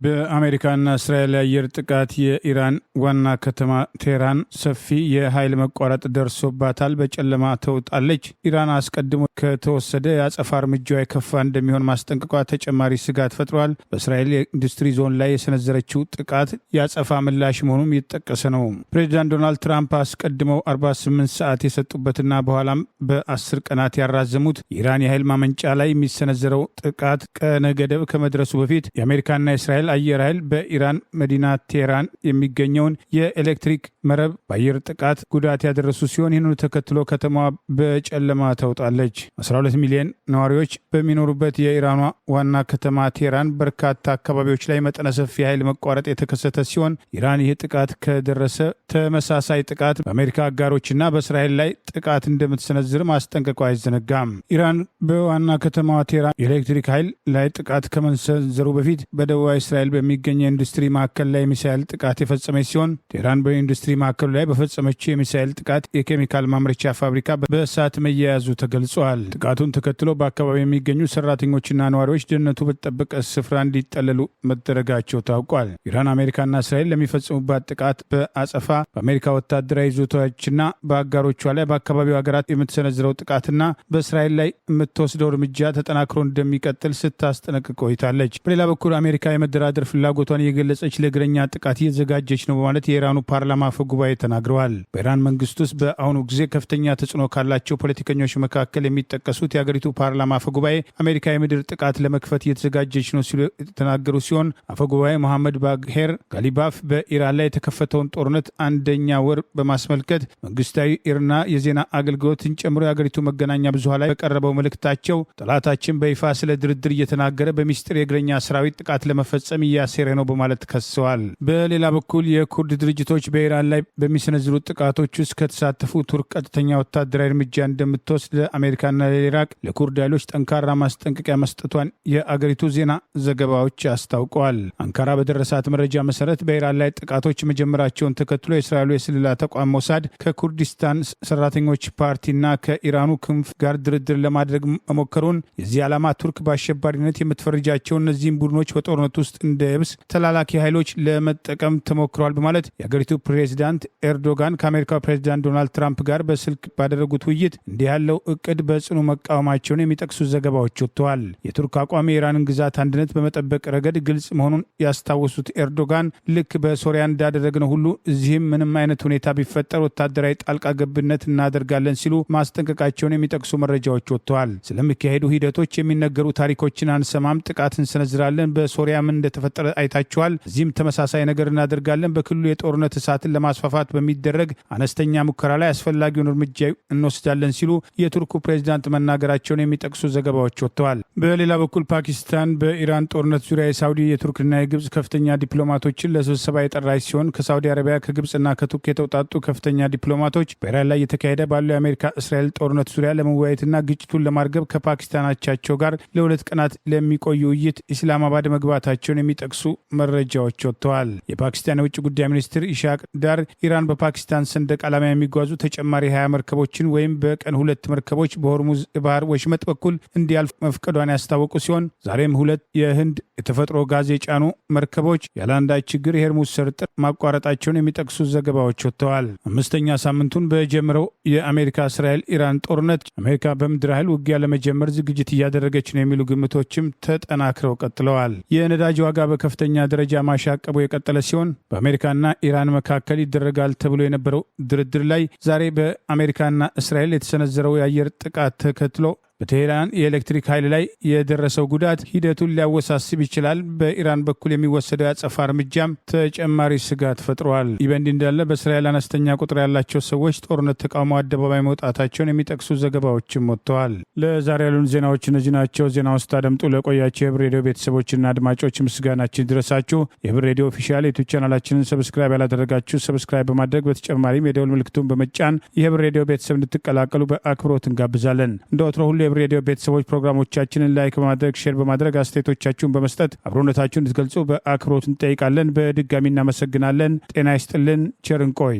በአሜሪካና እስራኤል የአየር ጥቃት የኢራን ዋና ከተማ ቴህራን ሰፊ የኃይል መቋረጥ ደርሶባታል። በጨለማ ተውጣለች። ኢራን አስቀድሞ ከተወሰደ የአጸፋ እርምጃዋ የከፋ እንደሚሆን ማስጠንቀቋ ተጨማሪ ስጋት ፈጥሯል። በእስራኤል የኢንዱስትሪ ዞን ላይ የሰነዘረችው ጥቃት የአጸፋ ምላሽ መሆኑም የተጠቀሰ ነው። ፕሬዚዳንት ዶናልድ ትራምፕ አስቀድመው 48 ሰዓት የሰጡበትና በኋላም በ10 ቀናት ያራዘሙት የኢራን የኃይል ማመንጫ ላይ የሚሰነዘረው ጥቃት ቀነ ገደብ ከመድረሱ በፊት የአሜሪካና የእስራኤል አየር ኃይል በኢራን መዲና ቴህራን የሚገኘውን የኤሌክትሪክ መረብ በአየር ጥቃት ጉዳት ያደረሱ ሲሆን ይህንኑ ተከትሎ ከተማዋ በጨለማ ተውጣለች። 12 ሚሊዮን ነዋሪዎች በሚኖሩበት የኢራኗ ዋና ከተማ ቴህራን በርካታ አካባቢዎች ላይ መጠነ ሰፊ ኃይል መቋረጥ የተከሰተ ሲሆን ኢራን ይህ ጥቃት ከደረሰ ተመሳሳይ ጥቃት በአሜሪካ አጋሮችና በእስራኤል ላይ ጥቃት እንደምትሰነዝር ማስጠንቀቋ አይዘነጋም። ኢራን በዋና ከተማዋ ቴህራን የኤሌክትሪክ ኃይል ላይ ጥቃት ከመሰንዘሩ በፊት በደቡባዊ እስራኤል በሚገኝ የኢንዱስትሪ ማዕከል ላይ የሚሳኤል ጥቃት የፈጸመች ሲሆን ቴህራን በኢንዱስትሪ ማዕከሉ ላይ በፈጸመችው የሚሳኤል ጥቃት የኬሚካል ማምረቻ ፋብሪካ በእሳት መያያዙ ተገልጿል። ጥቃቱን ተከትሎ በአካባቢው የሚገኙ ሰራተኞችና ነዋሪዎች ደህንነቱ በተጠበቀ ስፍራ እንዲጠለሉ መደረጋቸው ታውቋል። ኢራን አሜሪካና እስራኤል ለሚፈጽሙባት ጥቃት በአጸፋ በአሜሪካ ወታደራዊ ይዞታዎችና በአጋሮቿ ላይ በአካባቢው ሀገራት የምትሰነዝረው ጥቃትና በእስራኤል ላይ የምትወስደው እርምጃ ተጠናክሮ እንደሚቀጥል ስታስጠነቅቅ ቆይታለች። በሌላ በኩል አሜሪካ የመደራደር ፍላጎቷን የገለጸች ለእግረኛ ጥቃት እየተዘጋጀች ነው በማለት የኢራኑ ፓርላማ አፈ ጉባኤ ተናግረዋል። በኢራን መንግስት ውስጥ በአሁኑ ጊዜ ከፍተኛ ተጽዕኖ ካላቸው ፖለቲከኞች መካከል የሚጠቀሱት የአገሪቱ ፓርላማ አፈ ጉባኤ አሜሪካ የምድር ጥቃት ለመክፈት እየተዘጋጀች ነው ሲሉ የተናገሩ ሲሆን አፈ ጉባኤ መሐመድ ባግሄር ጋሊባፍ በኢራን ላይ የተከፈተውን ጦርነት አንደኛ ወር በማስመልከት መንግስታዊ ኢርና የዜና አገልግሎትን ጨምሮ የአገሪቱ መገናኛ ብዙሃን ላይ በቀረበው መልእክታቸው ጠላታችን በይፋ ስለ ድርድር እየተናገረ በሚስጥር የእግረኛ ሰራዊት ጥቃት ለመፈጸም እያሴረ ነው በማለት ከሰዋል። በሌላ በኩል የኩርድ ድርጅቶች በኢራን ላይ በሚሰነዝሩት ጥቃቶች ውስጥ ከተሳተፉ ቱርክ ቀጥተኛ ወታደራዊ እርምጃ እንደምትወስድ ለአሜሪካና ለኢራቅ ለኩርድ ኃይሎች ጠንካራ ማስጠንቀቂያ መስጠቷን የአገሪቱ ዜና ዘገባዎች አስታውቀዋል። አንካራ በደረሳት መረጃ መሰረት በኢራን ላይ ጥቃቶች መጀመራቸውን ተከትሎ የእስራኤሉ የስለላ ተቋም ሞሳድ ከኩርዲስታን ሰራተኞች ፓርቲና ከኢራኑ ክንፍ ጋር ድርድር ለማድረግ መሞከሩን የዚህ ዓላማ ቱርክ በአሸባሪነት የምትፈርጃቸው እነዚህም ቡድኖች በጦርነት ውስጥ እንደ የብስ ተላላኪ ኃይሎች ለመጠቀም ተሞክረዋል በማለት የአገሪቱ ፕሬዚዳንት ኤርዶጋን ከአሜሪካው ፕሬዚዳንት ዶናልድ ትራምፕ ጋር በስልክ ባደረጉት ውይይት እንዲህ ያለው እቅድ በጽኑ መቃወማቸውን የሚጠቅሱ ዘገባዎች ወጥተዋል። የቱርክ አቋም የኢራንን ግዛት አንድነት በመጠበቅ ረገድ ግልጽ መሆኑን ያስታወሱት ኤርዶጋን ልክ በሶሪያ እንዳደረግነው ሁሉ እዚህም ምንም አይነት ሁኔታ ቢፈጠር ወታደራዊ ጣልቃ ገብነት እናደርጋለን ሲሉ ማስጠንቀቃቸውን የሚጠቅሱ መረጃዎች ወጥተዋል። ስለሚካሄዱ ሂደቶች የሚነገሩ ታሪኮችን አንሰማም፣ ጥቃት እንሰነዝራለን፣ በሶሪያ ምን እንደተፈጠረ አይታችኋል፣ እዚህም ተመሳሳይ ነገር እናደርጋለን፣ በክልሉ የጦርነት እሳትን ለማስፋፋት በሚደረግ አነስተኛ ሙከራ ላይ አስፈላጊውን እርምጃ እንወስዳለን ሲሉ የቱርኩ ፕሬዚዳንት መናገራቸውን የሚጠቅሱ ዘገባዎች ወጥተዋል። በሌላ በኩል ፓኪስታን በኢራን ጦርነት ዙሪያ የሳውዲ የቱርክና የግብጽ ከፍተኛ ዲፕሎማቶችን ለስብሰባ የጠራች ሲሆን ከሳውዲ አረቢያ ከግብጽና ከቱርክ የተውጣጡ ከፍተኛ ዲፕሎማቶች በኢራን ላይ የተካሄደ ባለው የአሜሪካ እስራኤል ጦርነት ዙሪያ ለመወያየትና ግጭቱን ለማርገብ ከፓኪስታናቻቸው ጋር ለ2 ቀናት ለሚቆዩ ውይይት ኢስላማባድ መግባታቸውን የሚጠቅሱ መረጃዎች ወጥተዋል። የፓኪስታን የውጭ ጉዳይ ሚኒስትር ኢሻቅ ዳር ኢራን በፓኪስታን ሰንደቅ ዓላማ የሚጓዙ ተጨማሪ 20 መርከቦችን ወይም በቀን 2 መርከቦች በሆርሙዝ የባህር ወሽመጥ በኩል እንዲያልፍ መፍቀዷን ያስታወቁ ሲሆን ዛሬም 2 የህንድ የተፈጥሮ ጋዝ የጫኑ መርከቦች ያለአንዳች ችግር የሆርሙዝ ሰርጥ ማቋረጣቸውን የሚጠቅሱ ዘገባዎች ወጥተዋል። 5ኛ ሳምንቱን በጀመረው የአሜሪካ እስራኤል ኢራን ጦርነት አሜሪካ በምድር ኃይል ውጊያ ለመጀመር ዝግጅት እያደረገች ነው የሚሉ ግምቶችም ተጠናክረው ቀጥለዋል። የነዳጅ ዋጋ በከፍተኛ ደረጃ ማሻቀቡ የቀጠለ ሲሆን በአሜሪካና ኢራን መካከል ይደረጋል ተብሎ የነበረው ድርድር ላይ ዛሬ በአሜሪካና እስራኤል የተሰነዘረው የአየር ጥቃት ተከትሎ በቴህራን የኤሌክትሪክ ኃይል ላይ የደረሰው ጉዳት ሂደቱን ሊያወሳስብ ይችላል። በኢራን በኩል የሚወሰደው ያጸፋ እርምጃም ተጨማሪ ስጋት ፈጥሯል። ይህ በእንዲህ እንዳለ በእስራኤል አነስተኛ ቁጥር ያላቸው ሰዎች ጦርነት ተቃውሞ አደባባይ መውጣታቸውን የሚጠቅሱ ዘገባዎችም ወጥተዋል። ለዛሬ ያሉን ዜናዎች እነዚህ ናቸው። ዜና ውስጥ አደምጡ ለቆያቸው የህብር ሬዲዮ ቤተሰቦችና አድማጮች ምስጋናችን ድረሳችሁ። የህብር ሬዲዮ ኦፊሻል ዩቲዩብ ቻናላችንን ሰብስክራይብ ያላደረጋችሁ ሰብስክራይብ በማድረግ በተጨማሪም የደውል ምልክቱን በመጫን የህብር ሬዲዮ ቤተሰብ እንድትቀላቀሉ በአክብሮት እንጋብዛለን። እንደ ወትሮ ሁሉ የህብር ሬዲዮ ቤተሰቦች ፕሮግራሞቻችንን ላይክ በማድረግ ሼር በማድረግ አስተያየቶቻችሁን በመስጠት አብሮነታችሁን እንድትገልጹ በአክብሮት እንጠይቃለን። በድጋሚ እናመሰግናለን። ጤና ይስጥልን። ቸር እንቆይ።